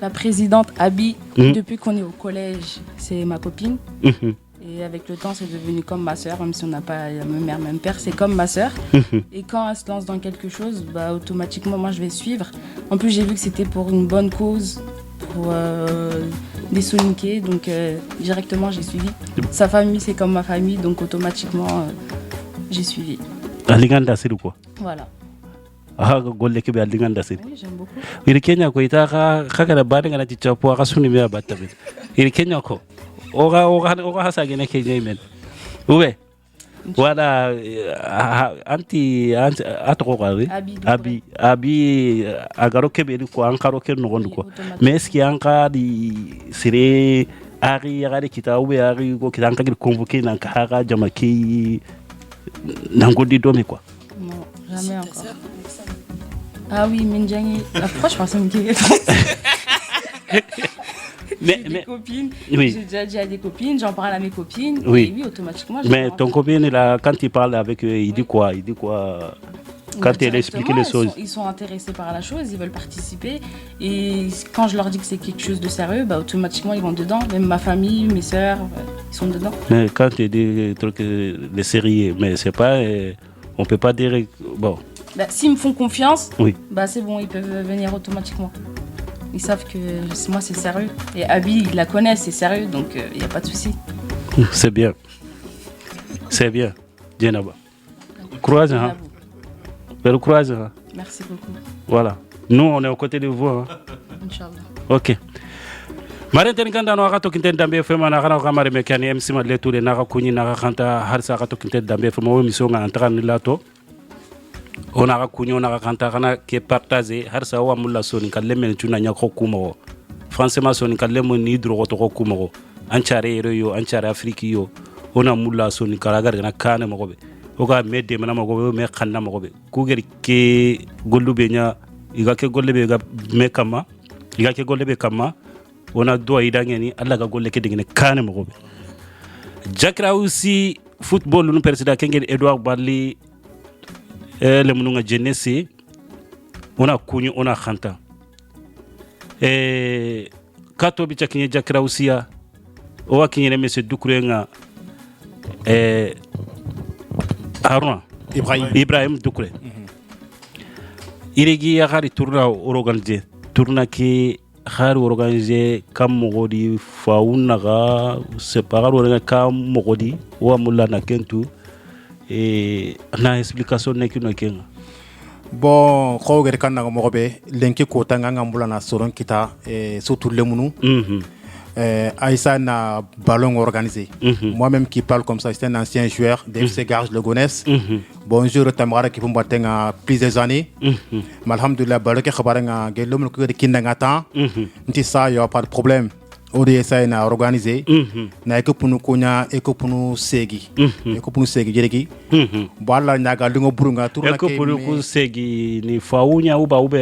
La présidente Abi, depuis qu'on est au collège, c'est ma copine. Et avec le temps, c'est devenu comme ma sœur, même si on n'a pas la même mère, même père, c'est comme ma sœur. Et quand elle se lance dans quelque chose, automatiquement, moi, je vais suivre. En plus, j'ai vu que c'était pour une bonne cause, pour des Soninké, donc directement, j'ai suivi. Sa famille, c'est comme ma famille, donc automatiquement, j'ai suivi.
Alinganda, c'est quoi?
Voilà.
Golle ke be alinganda sedi.
Oui, j'aime beaucoup.
Iri Kenya ko ita ka na bani ngana chichapo aka suni me abatta be. Iri Kenya ko oga hasa gene Kenya men. Ube. Wala anti atoko gari. Abi agaro ke be ko ankaro ke no gondu ko. Mais est-ce qu'il anka di sire ari agari kita ube ari ko kita anka convoquer nan ka jamaki nangodi domi quoi.
Non, jamais encore. Ah oui, Minjani. Pourquoi je pense à Minjani? J'ai des copines.
Oui.
J'ai déjà dit à des copines, j'en parle à mes copines.
Oui.
Et oui, automatiquement.
Mais ton copine, là, quand il parle avec eux, il dit quoi? Quand elle explique les choses.
Ils sont intéressés par la chose, ils veulent participer. Et quand je leur dis que c'est quelque chose de sérieux, automatiquement, ils vont dedans. Même ma famille, mes sœurs, ils sont dedans.
Mais quand tu dis des trucs de sérieux, mais c'est pas... on peut pas dire... Bon.
S'ils me font confiance,
oui.
C'est bon, ils peuvent venir automatiquement. Ils savent que moi c'est sérieux. Et Abi, ils la connaissent, c'est sérieux, donc il n'y a pas de souci.
C'est bien. C'est bien. Djenaba. Croise, hein. Belle croise, hein.
Merci beaucoup.
Voilà. Nous, on est aux côtés de vous. Hein.
Inch'Allah.
Ok. Marenten kanda no akato kinten dambe fema na kana kamare mekani MC madle touré na kuni na kanta harsa akato kinten dambe fema wo mission nga antaka ni lato ona ka kunyo na kanta kana ke partager harsa wa mulla soni kalle men tuna nya ko kumo français soni kalle mo ni dro to ko kumo anchare yo anchare afrique yo ona mulla soni kala gar na kana mo be o ga medde mana mo go me khanna mo be ku geri ke gollube nya iga ke gollebe ga me kama iga ke gollebe kama ona doa idangeni alla ga golle ke dingene kane mo gobe jakra aussi football no president kengel Edouard Barli le mununga jeunesse ona kunyu ona khanta kato bi chakinye jakra aussi ya o wakinye monsieur Doukurenga Haruna Ibrahim Doukouré irigi ya khari tourna organiser tourna ki khari organiser kam mogodi fauna ga separar wala kam mogodi wa mulla na kentu na explication ne kino kenga
bon khawger kan na mo be lenki ko tanga ngambula na soron kita surtout lemunu Aïssa na ballon organisé. Moi-même qui parle comme ça, c'est un ancien joueur de FC Garges Le Gonesse. Bonjour, Tamara qui peut me battre plusieurs années. Malhamdoulilah, ballon qui khabarenga gelom ko de kindangata. Nti ça y a pas de problème. ODSA na organisé. Na équipe nous konya équipe nous segi. Équipe nous segi jereki. Balla nyaga lingo burunga tourna
ke équipe nous segi ni faunya uba ube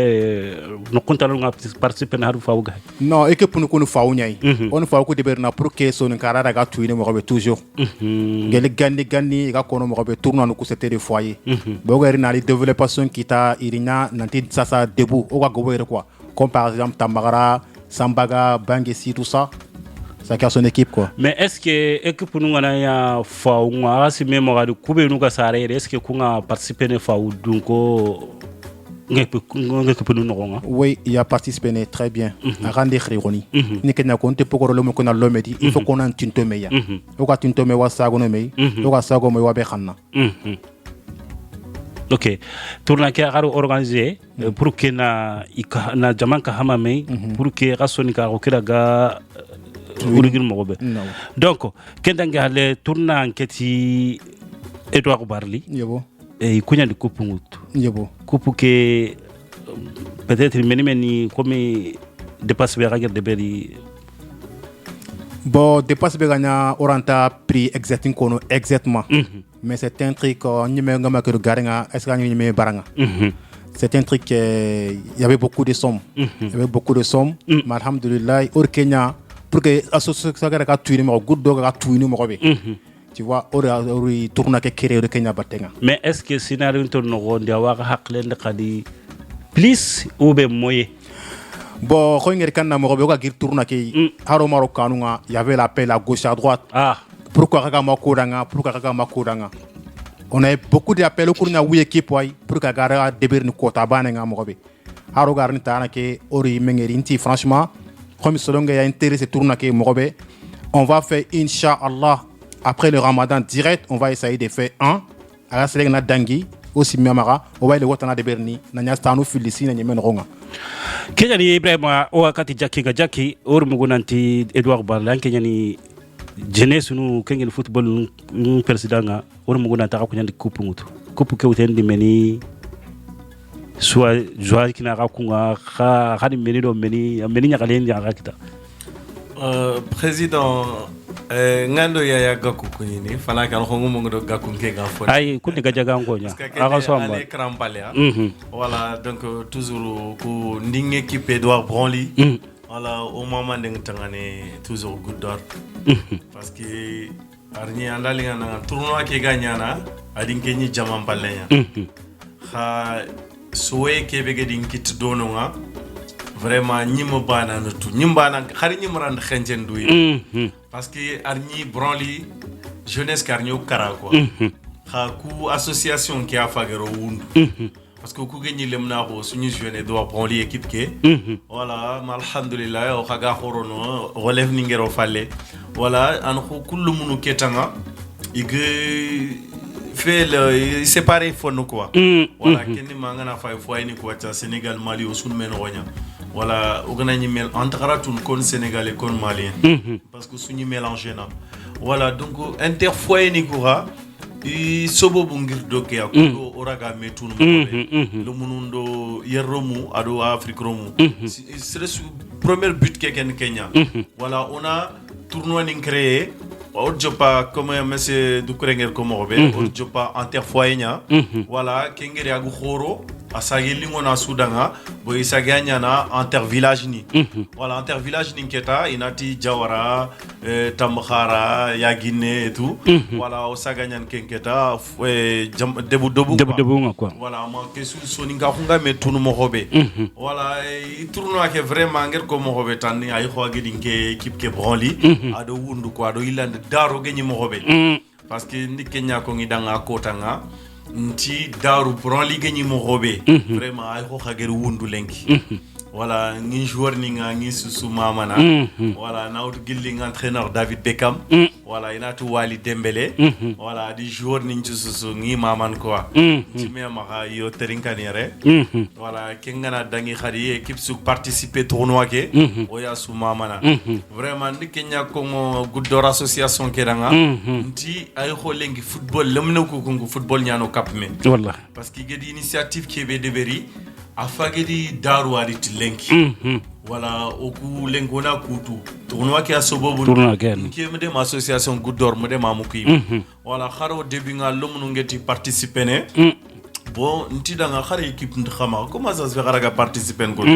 no kontalo nga participer na haru fauga.
Non, équipe nous kono faunya. On fa ko de berna pour que son karara ga tuine mo be toujours. Gele gandi ga kono mo be tourna no ko c'était de foyer. Bogari na li développement qui ta irina nanti sasa debout o ga go quoi. Comme par exemple Tamara Sambaga, Bangessi, tout ça. chacun a son équipe quoi.
Mais est-ce que équipe nous on a faunga si même on a couper nous ka sare est-ce que qu'on a participé ne faou donc
oui, il a participé très bien. À rendre ironi. Ni que n'a compté pour le mot qu'on a l'homme dit. Il faut qu'on a tinto meya. Au cas tinto mewa sagono mei. Au cas sago mewa behana.
Ok. Tourna qui a organisé pour que na jaman ka hama mei pour que rasoni ka okira ga urugir mogobe. Donc kendanga le tourna enquête Edouard Barli.
Yebo.
Et kunya de coupe ngutu.
Yebo.
Coupe que peut-être meni comme dépasse vers de beri.
Bon, dépasse beganya oranta prix exactement. Mais c'est un truc ni me ngama que garenga est-ce que ni me baranga. C'est un truc il y avait beaucoup de sommes. Il y avait beaucoup de sommes. Mais alhamdulillah au Kenya pour que association ça ga tuini mo good dog ga tuini mo be. Tu vois, ori tourna ke kéré de Kenya batenga.
Mais est-ce que scénario tourne ronde wa haklen khadi plus ou be moye?
Bon, quand il kana mo be ga tourna ke haro marokanunga, il y avait l'appel à gauche à droite.
Ah,
pourquoi kaga makodanga, pourquoi kaga makodanga. On a beaucoup d'appels pour na wi équipe wai pour ka gara debir ni kota bananga mo be. Haro garni tana ke ori mengerinti franchement, comme selonga ya intéressé tourna ke mo be, on va faire inshallah. Après le Ramadan direct, on va essayer de faire un. À la sélection d'Angui, aussi Miamara, on va aller voir de Berni, Nanya Stano Filici, Nanya Menronga.
Kenyani Ibrahima, Wakati Jackie, or Mugunanti, Edouard Barlan, Kenyani jeunesse, nous, Kenyan football, nous, président, or Mugunanta, Kunyan de Coupe, Coupe Kauten de Meni, soit Joa Kinarakunga, Radi Menido Meni, Meni Yalen Yarakita.
Président. Ngando ya gaku kunini fana kan hongu mongo gaku ke gafon
ay kunni gajaga ngonya
aga somba ale krampalea voilà donc toujours ku nding équipe Edouard Branly voilà au moment de tangane toujours good d'or parce que arni andali ngana tournoi ke gagnana adinke ni jamam balenya ha sowe ke bege dinkit dononga vraiment ñima bana no tout ñimbana xari ñimrand xenjen duy parce que arni Branly jeunesse carnio kara quoi ha ku association qui a fagero wund parce que ku gagné lemna ko suñu jeune Edouard Branly équipe ke voilà alhamdulillah o xaga xorono relève ni ngero falé voilà an ko kullu munu ketanga ig fait le séparé fono quoi voilà kenni mangana fay foy ni ko ta Sénégal Mali o sun men ronya voilà organiser mel entre kon sénégalais kon malien parce que suñu mélangé na voilà donc interfoyer ni kura i sobo bungir doke akko oraga metun le munundo yerromu ado Afrique romu c'est le premier but que Kenya voilà on a tournoi ni créé Odjopa comme monsieur Dukurenger comme Robert Odjopa interfoyer nya voilà kengeri agu khoro asagi lingona sudanga bo isaganya na intervillage ni voilà intervillage ni keta inati Jawara Tamkhara Yagine et tout voilà osaganya kenketa debu
quoi
voilà ma kesu soninga kunga metunu mo robe voilà tournoi ke vraiment ngel ko mo robe tan ay xoagi dinke équipe ke Branly ado wundu quoi do ilande daro gagné mo robe parce que ndi Kenya ko ngidanga kotanga nti daru Branly gagné mo robe vraiment ay xo xageru wundu lenki voilà ngi joueur ni nga ngi susu mamana voilà nawtu gilli nga entraîneur David Beckham voilà inatu Wali Dembélé voilà di joueur ni susu ngi maman quoi ti me ma yo terinkanere voilà kengana dangi khadi équipe su participer tournoi ke oya su mamana vraiment ndi Kenya ko good d'or association ke danga nti ay xo lengi football lemna ko football nyano cap me
wallah
parce que gedi initiative ke be deberi afagedi daru arit lenki voilà oku lengona kutu tournoi ki asobobu ki me dem association good d'or me dem amuki voilà kharo debut nga lomnu ngeti participer ne bon nti danga khare équipe ndkhama comment ça se fait khara participer ngol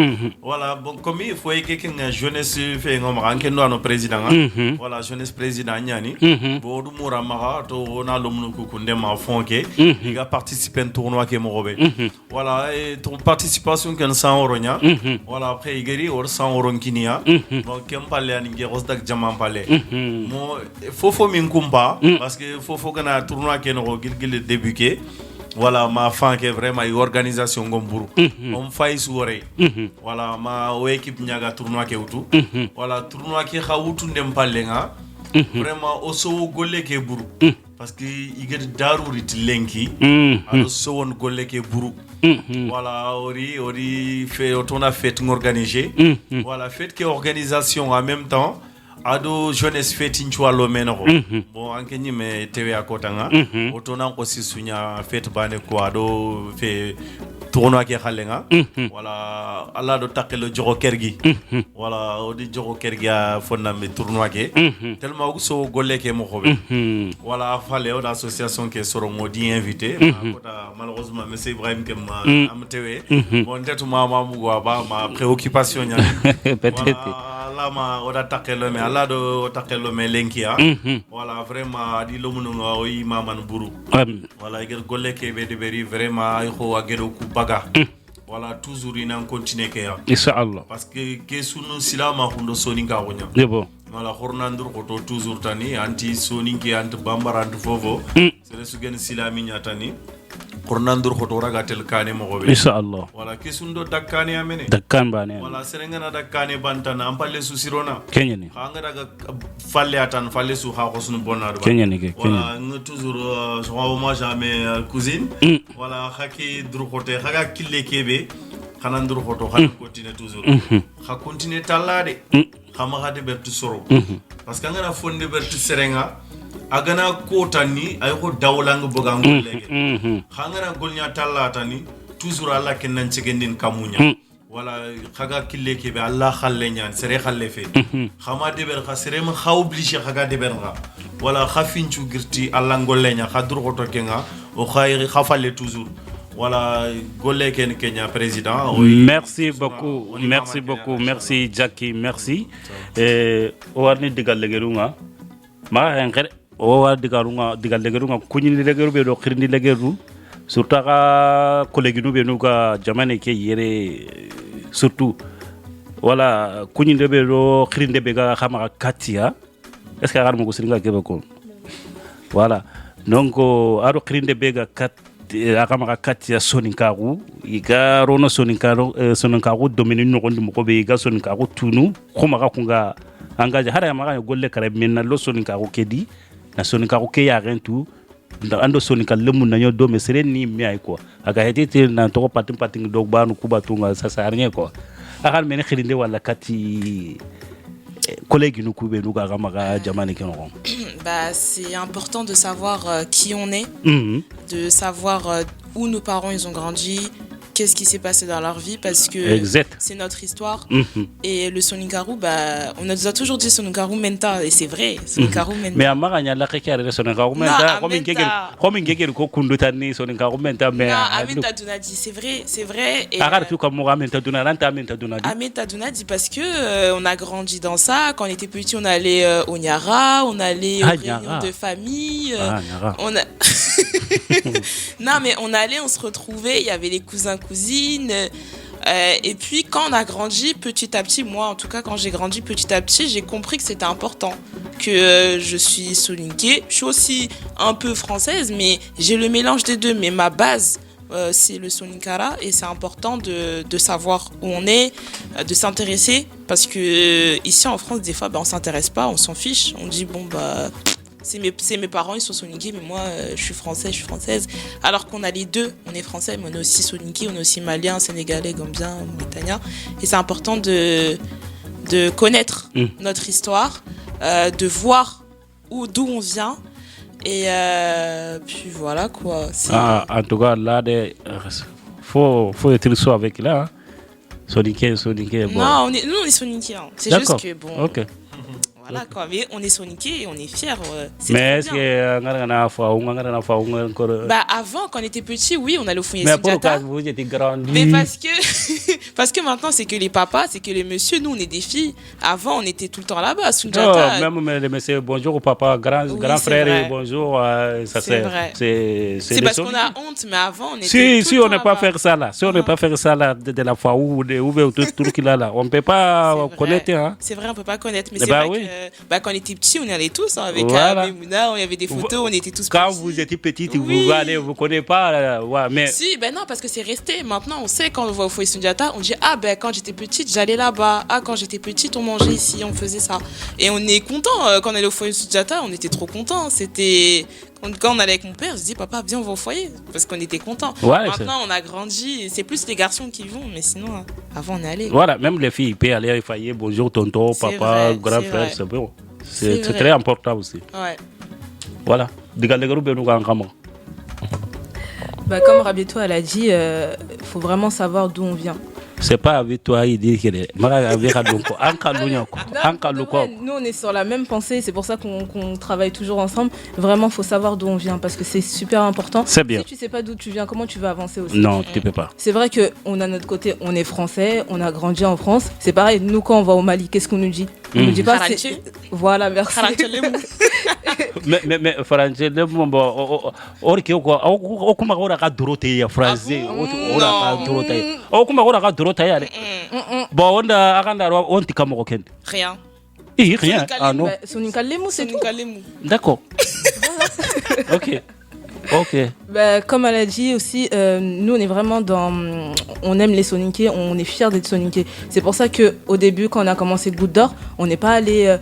voilà bon comme il faut que jeunesse fait ngom ranke no président voilà jeunesse président nyani bo du mura mara to na lomnu ko ndema fonke il va participer tournoi ke mogobe voilà et ton participation que 100 € nya voilà après igeri or 100 € kinia bon kem parler ani geros dak jama parler mo fofo min kumba parce que fofo kana tournoi ke no gil début ke voilà ma fan que vraiment une organisation gomburu on fait soirée voilà ma équipe nyaga tournoi ke utu voilà tournoi ke khawutu ndem palenga vraiment o so golle ke buru parce que iged daruri tilenki ado so won golle ke buru voilà ori fait on a fait organisé voilà fait que organisation en même temps ado jeunesse fête inchwa lo menoko bon anke ni me tewe akotanga otona ko sisunya fête bane ko ado fe tournoi ke khalenga voilà alla do takelo jogo kergi voilà odi jogo kergi a fonna me tournoi ke tellement so golle ke mo xobe voilà fallait une association qui sera modi invité malheureusement monsieur Ibrahim ke ma am tewe bon tetu ma ma préoccupation nya peut-être la ma oda takelo me ala do takelo me lenkia voilà vraiment adi lomuno oyi maman buru voilà gel golle ke be de beri vraiment ay ko agedo ku baga voilà toujours ina continuer ke ya
inshallah
parce que sunu silama hundo soninga wonya
yebo
voilà hornandur ko to toujours tani anti soninki anti bambarant fofo c'est su gen silami nyatani hornandur ko to ragatel kane mo gobe
inshallah
voilà kesundo dakkane amene
dakkan bane
voilà serengana dakkane bantana ampalle su sirona
kenyani
hanga daga falle atan falle su ha ko sunu bonado
kenyani ke
voilà toujours je rends hommage à mes cousines voilà haki drukote haga kille kebe khanandur ko to han continue toujours ha continue talade khama hade bertu soro parce que ngana fonde bertu serenga agana kotani ay ko dawlang bogango lege khangana golnya tallatani toujours alla kenan cigendin kamunya wala khaga kille ke be alla khalle nyan sere khalle fe khama de ber khasere ma khawbli khaga de ber nga wala khafinchu girti alla ngollenya khadur ko to kenga o khayri khafale toujours voilà golle ken Kenya président
merci beaucoup merci Jackie merci o warni digal legerunga ma ngere o wa digal legerunga kunyini legeru be do khirindi legeru surtout ka collègue nu be nu ka jamane ke yere surtout voilà kunyinde be do khirinde be ga khama katia est ce que gar mo ko singa kebe ko voilà donc aro khirinde be ga kat akama katia soninkaru iga rono soninkaru domini no gondi mo ko be ga soninkaru tunu khoma ka kunga angaje hara ya maga golle kare minna lo soninkaru kedi na soninkaru ke ya rentu nda ando sonika lemu na nyodo mesere ni mi ay ko aga hediti na to patin dog banu kuba tunga sasa arnye ko akal mene khirinde wala kati collègue nous kube nous ga maga jamani ke no
bah c'est important de savoir qui on est de savoir où nos parents ils ont grandi, qu'est-ce qui s'est passé dans leur vie, parce que c'est notre histoire. Et le Soninkaru, bah, on nous a toujours dit Soninkaru Menta, et c'est vrai, Soninkaru Menta.
Mais Amara la récupéré Soninkaru Menta, comme une guerre ko kundutani Soninkaru Menta, mais
Amenta Dunadi, c'est vrai. Et
Agar tu comme Amenta Dunadi, Amenta Dunadi.
Amenta Dunadi, parce que on a grandi dans ça. Quand on était petit, on allait au Niara, on allait aux réunions de famille, on a non mais on allait, on se retrouvait, il y avait les cousins-cousines et puis quand on a grandi petit à petit, moi en tout cas quand j'ai grandi petit à petit, j'ai compris que c'était important, que je suis soninké, je suis aussi un peu française mais j'ai le mélange des deux, mais ma base c'est le Soninkara et c'est important de savoir où on est, de s'intéresser, parce que ici en France des fois on s'intéresse pas, on s'en fiche, on dit bon bah c'est mes parents, ils sont soninké, mais moi, je suis française. Alors qu'on a les deux, on est français, mais on est aussi soninké, on est aussi malien, sénégalais, gambien, mauritanien. Et c'est important de connaître notre histoire, de voir d'où on vient. Et puis voilà quoi.
En tout cas, là, faut être sûr avec là. Hein. Soninké. Bon.
Non, nous on est soninké. Hein. C'est juste que bon.
Ok.
Voilà quoi, mais on est soniqués et on est fiers.
Mais est-ce que
bah avant, quand on était petit, oui, on allait au foyer
mais
Sundiata.
pourquoi vous étiez grandi?
Mais parce que maintenant c'est que les papas, c'est que les messieurs, nous on est des filles. Avant on était tout le temps là-bas à Sundiata.
Non, même les messieurs, bonjour au papa, grand frère
vrai.
et bonjour. Ça
C'est vrai.
C'est
parce qu'on a honte, mais avant on était
si on n'est pas faire ça là, si on n'est pas faire ça là de la fois où tout qu'il a là, on peut pas connaître. Hein.
C'est vrai, on peut pas connaître, mais
Eh
c'est
bah
vrai
oui.
que quand on était petits, on y allait tous avec
Voilà.
Memouna, il y avait des photos, on était tous
Quand
petits.
vous étiez petite,
Oui.
vous connaissez pas, ouais, mais
Si, ben non, parce que c'est resté. Maintenant, on sait quand on va au foyer Sundiata, on dit ah ben quand j'étais petite, j'allais là-bas. Ah quand j'étais petite, on mangeait ici, on faisait ça. Et on est content quand on allait au foyer Sundiata, on était trop content. C'était quand on allait avec mon père, je dis papa viens on va au foyer parce qu'on était content.
Ouais,
maintenant on a grandi, c'est plus les garçons qui vont, mais sinon avant on est allé.
voilà, même les filles peuvent aller au foyer, bonjour tonton,
C'est
papa,
vrai,
grand
c'est
frère,
vrai.
c'est bon.
C'est
C'est
vrai.
très important aussi.
Ouais.
Voilà.
Bah, comme Rabieto elle a dit, faut vraiment savoir d'où on vient.
C'est pas avec toi, il dit que les
Non, nous on est sur la même pensée, c'est pour ça qu'on travaille toujours ensemble. Vraiment, faut savoir d'où on vient parce que c'est super important.
C'est bien.
Si tu sais pas d'où tu viens, comment tu vas avancer aussi?
Non, tu peux pas.
C'est vrai que on a notre côté, on est français, on a grandi en France. C'est pareil, nous quand on va au Mali, qu'est-ce qu'on nous dit? On nous dit pas.
Karachi.
Voilà, merci.
Mais français, le bon, orki o kuma ora ka dorote ya français, ora ka dorote. O kuma ora ka dorote ya. Bon, on a akanda on tikamo ko ken.
Rien.
Rien. Ah non.
Bah, Soninka Lemou, c'est tout.
Soninka Lemou.
D'accord. OK.
Bah, comme elle a dit aussi, nous on est vraiment on aime les Soninké, on est fiers d'être Soninké. C'est pour ça que au début, quand on a commencé Goutte d'Or, on n'est pas allé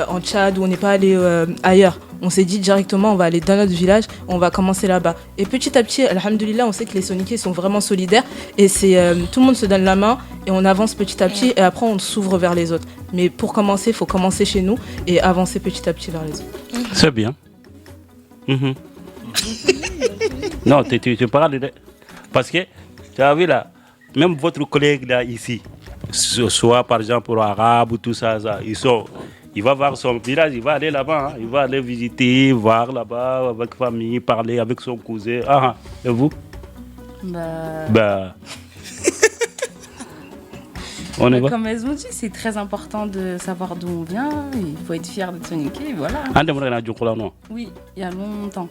en Tchad ou on n'est pas allé ailleurs. On s'est dit directement, on va aller dans notre village, on va commencer là-bas. Et petit à petit, alhamdoulilah, on sait que les Soninké sont vraiment solidaires et c'est tout le monde se donne la main et on avance petit à petit et après on s'ouvre vers les autres. Mais pour commencer, il faut commencer chez nous et avancer petit à petit vers les autres.
C'est bien. Non, tu parles de... Parce que, tu as vu là, même votre collègue là ici, soit par exemple arabe ou tout ça, il va voir son village, il va aller là-bas, hein, il va aller visiter, voir là-bas avec famille, parler avec son cousin. Et vous? Bah... On est
Comme elles ont dit, c'est très important de savoir d'où on vient. Il faut être fier d'être Soninké, voilà. Oui, il y a longtemps.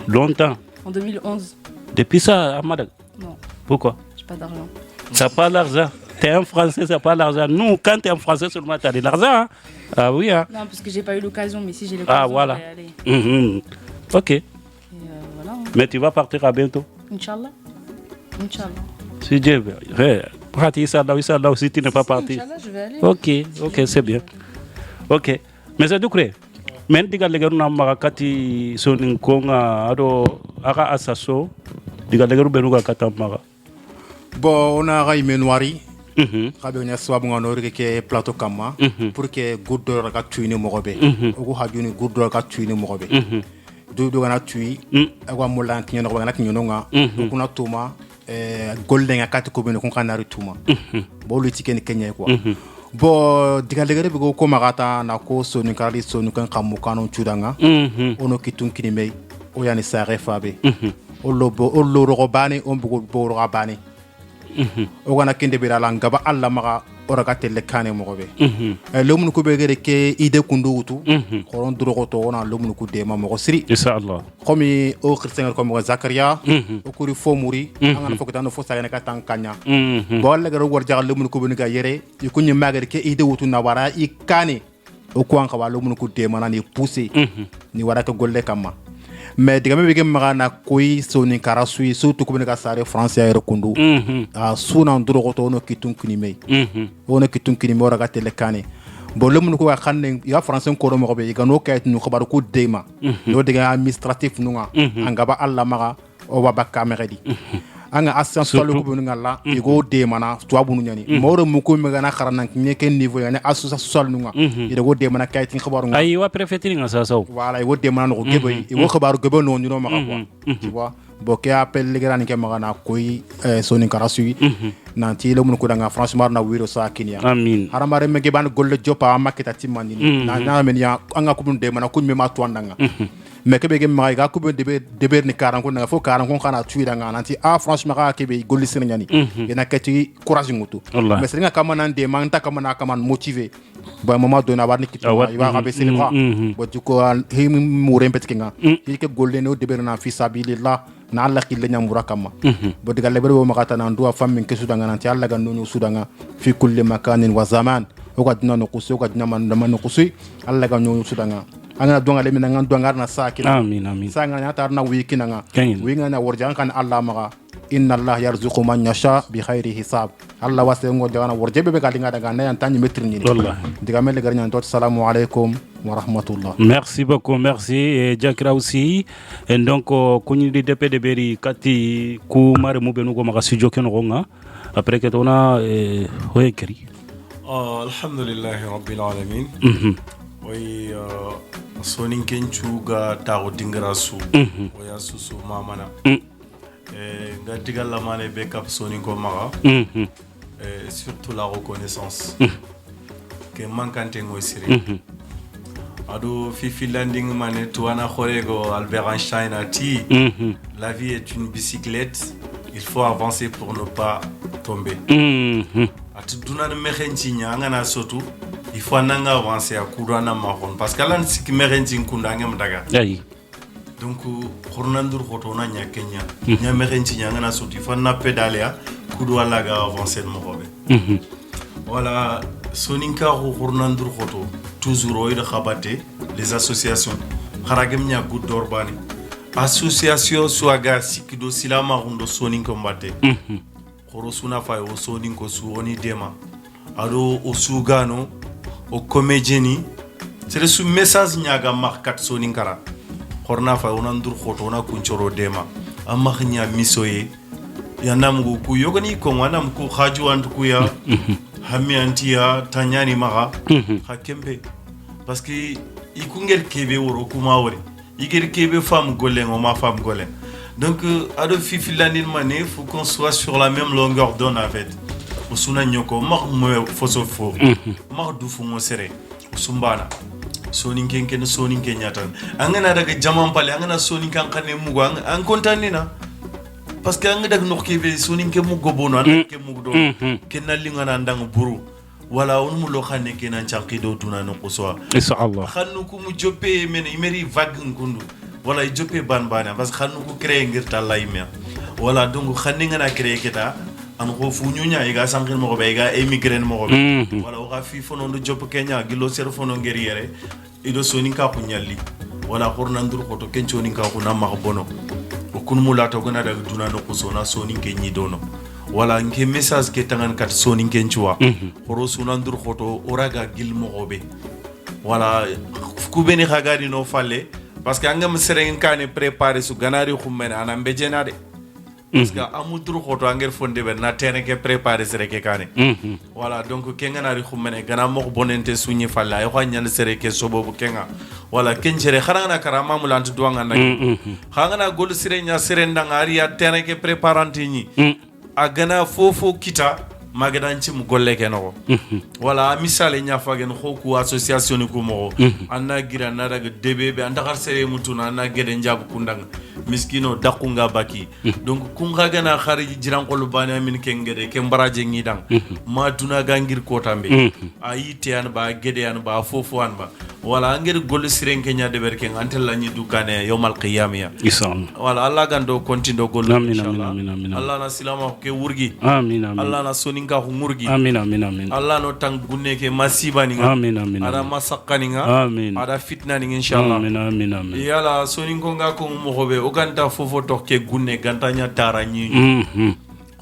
Longtemps?
En 2011.
Depuis ça, Ahmad?
Non.
Pourquoi?
J'ai pas d'argent.
T'as pas l'argent. T'es un Français, t'as pas l'argent. Nous, quand t'es un Français seulement, t'as de l'argent. Hein? Ah oui, hein?
Non, parce que j'ai pas eu l'occasion, mais si j'ai l'occasion,
voilà.
je vais aller.
Ok.
Et voilà.
Mais tu vas partir à bientôt?
Inch'Allah. Inch'Allah.
Si Dieu veut. Partir ça là aussi, tu n'es pas parti.
Inch'Allah, je vais aller.
Ok, c'est bien. Ok. Mais c'est tout cré. Mais diga legaru na makati sonin konga ado aka asaso diga legaru benuga katamaga.
Bon, on a raimé noiri. Rabionya swabu ngano ke plateau kama pour que Goutte d'Or ka tuini mogobe. Ogo habuni Goutte d'Or ka tuini mogobe. Do gana tui agwa mulanti nyono ngana kinyono nga kuna tuma golden akati ko beno kon kanari tuma. Bo lu tikeni Kenya quoi. Bo diga legere bigo ko magata na ko sonu karali sonu kan kamukano chudanga. Ono kitun kinimei o yani sare fabe. O loro robane on bugo bo robane. O gana kende bira langaba alla maga oraka tele kane mogobe lomun ko begere ke ide kundu utu koron drogo to ona lomun ko de ma mogo siri
inshallah
komi o christian ko mo zakaria o kuri fomuri angana fokata no fosa yana katan kanya bo alla garo war jagal lomun ko beniga yere ikunni magere ke ide utu na wara ikane o ko an ka lomun ko de mana ni pousser ni wara ko golle kama mais diga me bege magana koy soni karasui surtout ko beniga sare français ay rekundu a sunan drogo to no kitun kunimei ono kitun kinime ora gatele kane bo lomun ko xanne ya français ko mo be ga no kayt nu xabar ko dema do diga administratif nunga angaba alla maga o wa bakka meredi anga assistance tolo ko benu ngalla igo dema na tuabu nyani moro mu ko megana xaranan nyeke niveau yani assistance sol nunga igo dema na kayt xabar nga
ay wa préfecture nga sa saw
voilà igo dema no gebe igo xabar gebe no ñu no maga quoi tu vois bo ke appel ligran ke magana koy soni karasui nanti le mun ko danga franchement na wiro sa kinya
amin
haramare me geban golle jopa makita timani na men ya anga ko de mana kunme ma twandanga mais kebe ge ma ga ko de ber ni karan ko na fo karan ko kana tuira nga nanti franchement ka kebe golli sene nyani ina kati courage ngutu mais sene kamana de man ta kamana kaman motiver ba mama do na warni kitu iwa ga be sene ba bo ko him mu rempet kinga ke golle no de ber na fi sabilillah na Allah kille nyamura kama bo diga lebere wo makata na ndo fam min kesu danga nanti Allah ga no sudanga fi kulli makanin wa zaman o ga dina no kusu o ga dina man no kusu Allah ga no sudanga angana donga le min ngan donga na sakina
amin
sa ngana tar na wikina nga winga na warjan kan Allah maga inna Allah yarzuqu man yasha bi khairi hisab Allah wase ngo dana warje be ga dinga daga na tan metri ni
wallahi
diga mel garnya tot assalamu alaikum wa rahmatullah.
Merci beaucoup, merci. Et Jakra aussi. Et donc, kuni di DP de Beri kati ku mare mu benu ko maka studio ken ronga. Après que tona hoekri.
Alhamdulillah rabbil alamin. Oui, sonin kenchu ga tago dingra su. Oya susu mamana. Ga digala mane backup sonin ko maka. Surtout la reconnaissance. Que mankante ngosiri. Ado Fifi Landing Mané, Touana Khorego, Albert Einstein a dit la vie est une bicyclette, il faut avancer pour ne pas tomber. Ati dunana mekhenchi nyanga sotu, il faut nanga avancer à Kourana Mahon parce que là c'est qui mekhenchi kundanga mdaga. Donc Khornandur Khotona nya Kenya, nya mekhenchi nyanga sotu, il faut na pédaler à Koudwa laga avancer de Mohobe. Voilà, Soninka Khornandur Khoto. Toujours de khabate les associations kharagem nya good dorbani association swaga sikido silama hundo sonin kombate khoro suna fa o sonin ko su oni dema ado o sugano o comédieni c'est le message nyaga markat sonin kara khorna fa onan dur khoto na kunchoro dema amma khnya misoye ya namgu ku yogani ko wanam ku khaju antu ku ya hami antia tanyani maga hakembe parce que ikungel kebe woro kuma wori igel kebe femme golen o ma femme golen donc ado Fifi Landing Mané faut qu'on soit sur la même longueur d'onde avec osuna nyoko mak mo fosofo mak du fu mo sere sumbana sonin kenken sonin kenyatan angana daga jamam pale angana sonin kan kane mugo an kontanina parce que anga daga nokebe sonin ke mugo bono an ke mugo do kenal lingana ndang buru wala on mu lo xane ke nan chanqido tuna no qoswa
inshallah
xanu ku mu jope men imeri vague nkundu wala jope banbana parce que xanu ku créer ngir talla imya wala donc xani ngana créer keta an ko fu ñunya iga sanqil mo be iga émigrer mo be wala o ga fi fono do jope kenya gilo ser fono ngir yere ido soni ka ku nyalli wala xorna ndur ko to kencho ni ka ku na ma bono o kun mu la to gona daga tuna no qosona soni ke nyi dono wala nke message ke tangan kat soni kenchwa horo sunandur khoto oraga gil mogobe wala ku beni khagari no falle parce que angam sereng kane préparer su ganari khumena anam bejena de parce que amudur khoto anger fonde be na terrain ke préparer sereke kane wala donc kenganari khumena gana mo bonente sunyi falle ay khanyal sereke sobobu kenga wala kenchere kharana karama mulant duanga na khangana gol sirenya serenda ngari ya terrain ke préparanti ni agana fofo kita magadanci mu golle keno wala misale nya fagen xoku association ko mo anna gira na daga debebe andakar sere mutuna na gede njab kundang miskino dakunga baki donc kunga gana khari jiran ko lubani min kengede ke mbaraje ngidang ma duna gangir ko tambe ayite an ba gede an ba fofo an ba wala ngir golle siren kenya de berke antel lañi dukane yawmal qiyamah
isam
wala Allah gando kontindo golle
inshallah
Allah na silama ke wurgi
amin
Allah na soninga humurgi
amin
Allah no tang gunne ke masiba ni
amin
ada masakani nga
amin
ada fitna ni inshallah
amin
yala soningo nga ko mo hobe o ganta fofo to ke gunne gantanya tara ni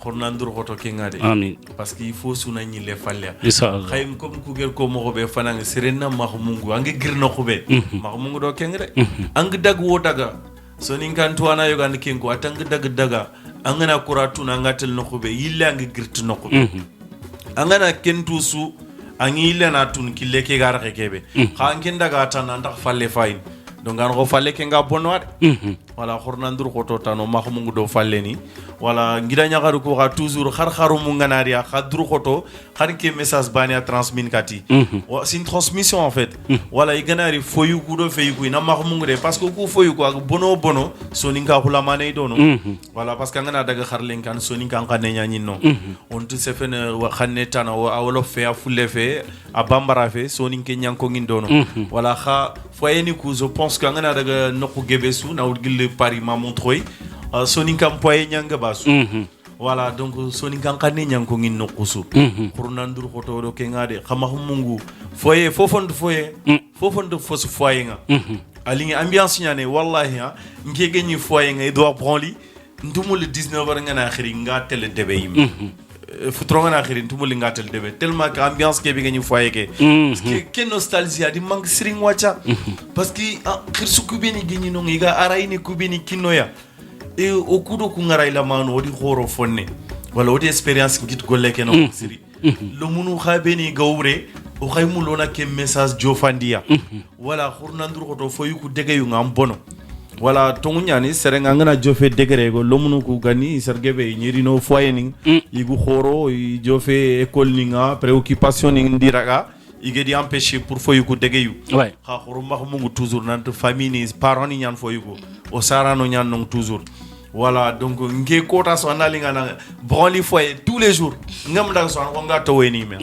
khornandur khoto ke ngade
amin
parce que il faut suna ni le falle
inshallah
khaym kom ku gel ko mo hobe fanang serenna mahmungu angi girno khobe mahmungu do kengre ang dag wo daga soninkan tuana yo gan kenko atang daga angana kuratu na ngatel no khobe yilla angi girtu no khobe angana kentu su angi yilla na tun kille ke gar kebe khanken daga tan ndax falle fayin donc an go falle ke nga bonwade wala khornandur khoto tano mahmungu do falleni wala ngida nyagaru ko ga toujours kharkharu mu nganaria khadru khoto kharke message bani a transmin kati c'est une transmission en fait wala iganari foyu kudo feyu ku na mahmungu de parce que ku foyu ko bono soninka hulamane dono wala parce que ngana daga kharlen kan soninka ngane nyanyino on te se fene wa khanne tana wa awlo fe a fulle fe a bambara fe soninke nyanko ngindono wala kha foyeni ku je pense que ngana daga nokku gebesu na wudgil Paris ma Montreuil soninka mpoye nyanga basu voilà donc soninka ngane nyanko ngin nokusu pour nandur khoto do ke ngade khama mungu foye fofonde fosu foye nga alingi ambiance nyane wallahi ha ngege ni foye nga Edouard Branly ntumul 19h nga na khiri nga tele debe yim futronga na khiri ntumul nga tele debe tellement que ambiance ke bi nga ni foye ke parce que nostalgie di mang sring wacha parce que khirsu kubeni gini no ngiga araini kubeni kinoya et au kudo ku ngaray la mano odi khoro fonne wala odi experience ngit golle ke no siri lo munu khabeni gawre o khaymu lona ke message jofandia wala khurnandur ko to foyu ku degeyu ngam bono wala tongu nyani serenga ngana jofe degere go lomunu ku gani sergebe nyiri no foyening igu khoro I jofe école ninga préoccupation ning diraga igedi empêcher pour foyu ku degeyu
ouais
kha khoro mahmungu toujours nante famille parents ni nyan foyu ko o sarano nyan non toujours voilà donc nge kota so analinga na Branly foyer tous les jours ngam dag so on ga to weni men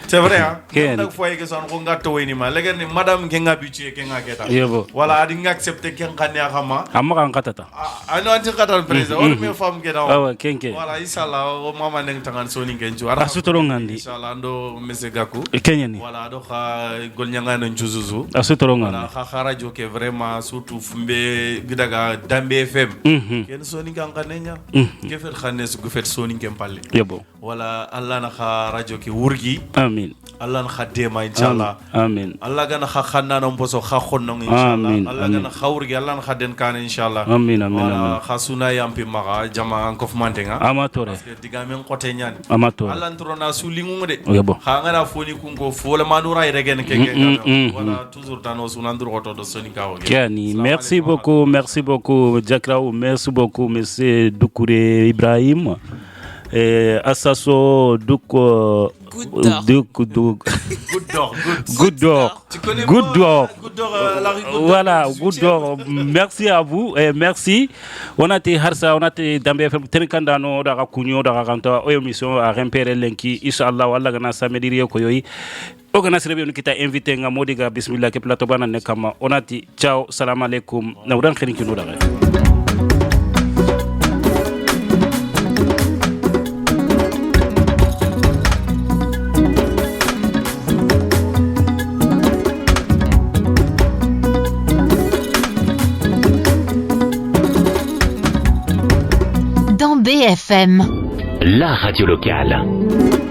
c'est vrai hein ngam foyer ke so on ga to weni ma leger ni madame ngenga habitué ke nga keta voilà adi nga accepter ken khania khama
amma kan katata
ano anti kata président on me femme ke
daw kenke
voilà inshallah o mama neng tangan so ni ngenju
ara sutoro ngandi
inshallah ndo monsieur Gakou
kenyani
voilà do kha gol nyanga no njuzuzu
asutoro ngandi
voilà kha radio ke vraiment surtout fumbe gidaga Dambe FM ken soni kan kanenya ke fer khanes gu fet soni ken palle
yebo
wala Allah na kha radio ke wurgi
amin
Allah na kha dema inshallah
amin
Allah gana kha khanna no mboso kha khonno inshallah Allah gana kha wurgi Allah na kha den kan inshallah
amin
wala kha suna yampi maga jama an kof mantenga
amatore
parce que diga men qote nyan
amatore
Allah ntrona sulingu de
yebo
kha ngana foni kungo fola manura regen ke wala toujours tano sunandur goto do soni ka woge
Kiani merci beaucoup Jakrao merci beaucoup monsieur Doucouré Ibrahim Assasso Good Dog. Voilà, Good Dog. Merci à vous et merci. On a été Harsa, on a été Dambe FM Tenkandano daga kunyo daga kanta o émission à rempere lenki inshallah walla gana samedi koyoyi. Ogana sirebe on kita invité nga modiga bismillah ke plateau bana nekama. On a dit ciao, salam alaikum. Na udan khirin kinu daga.
BFM, la radio locale.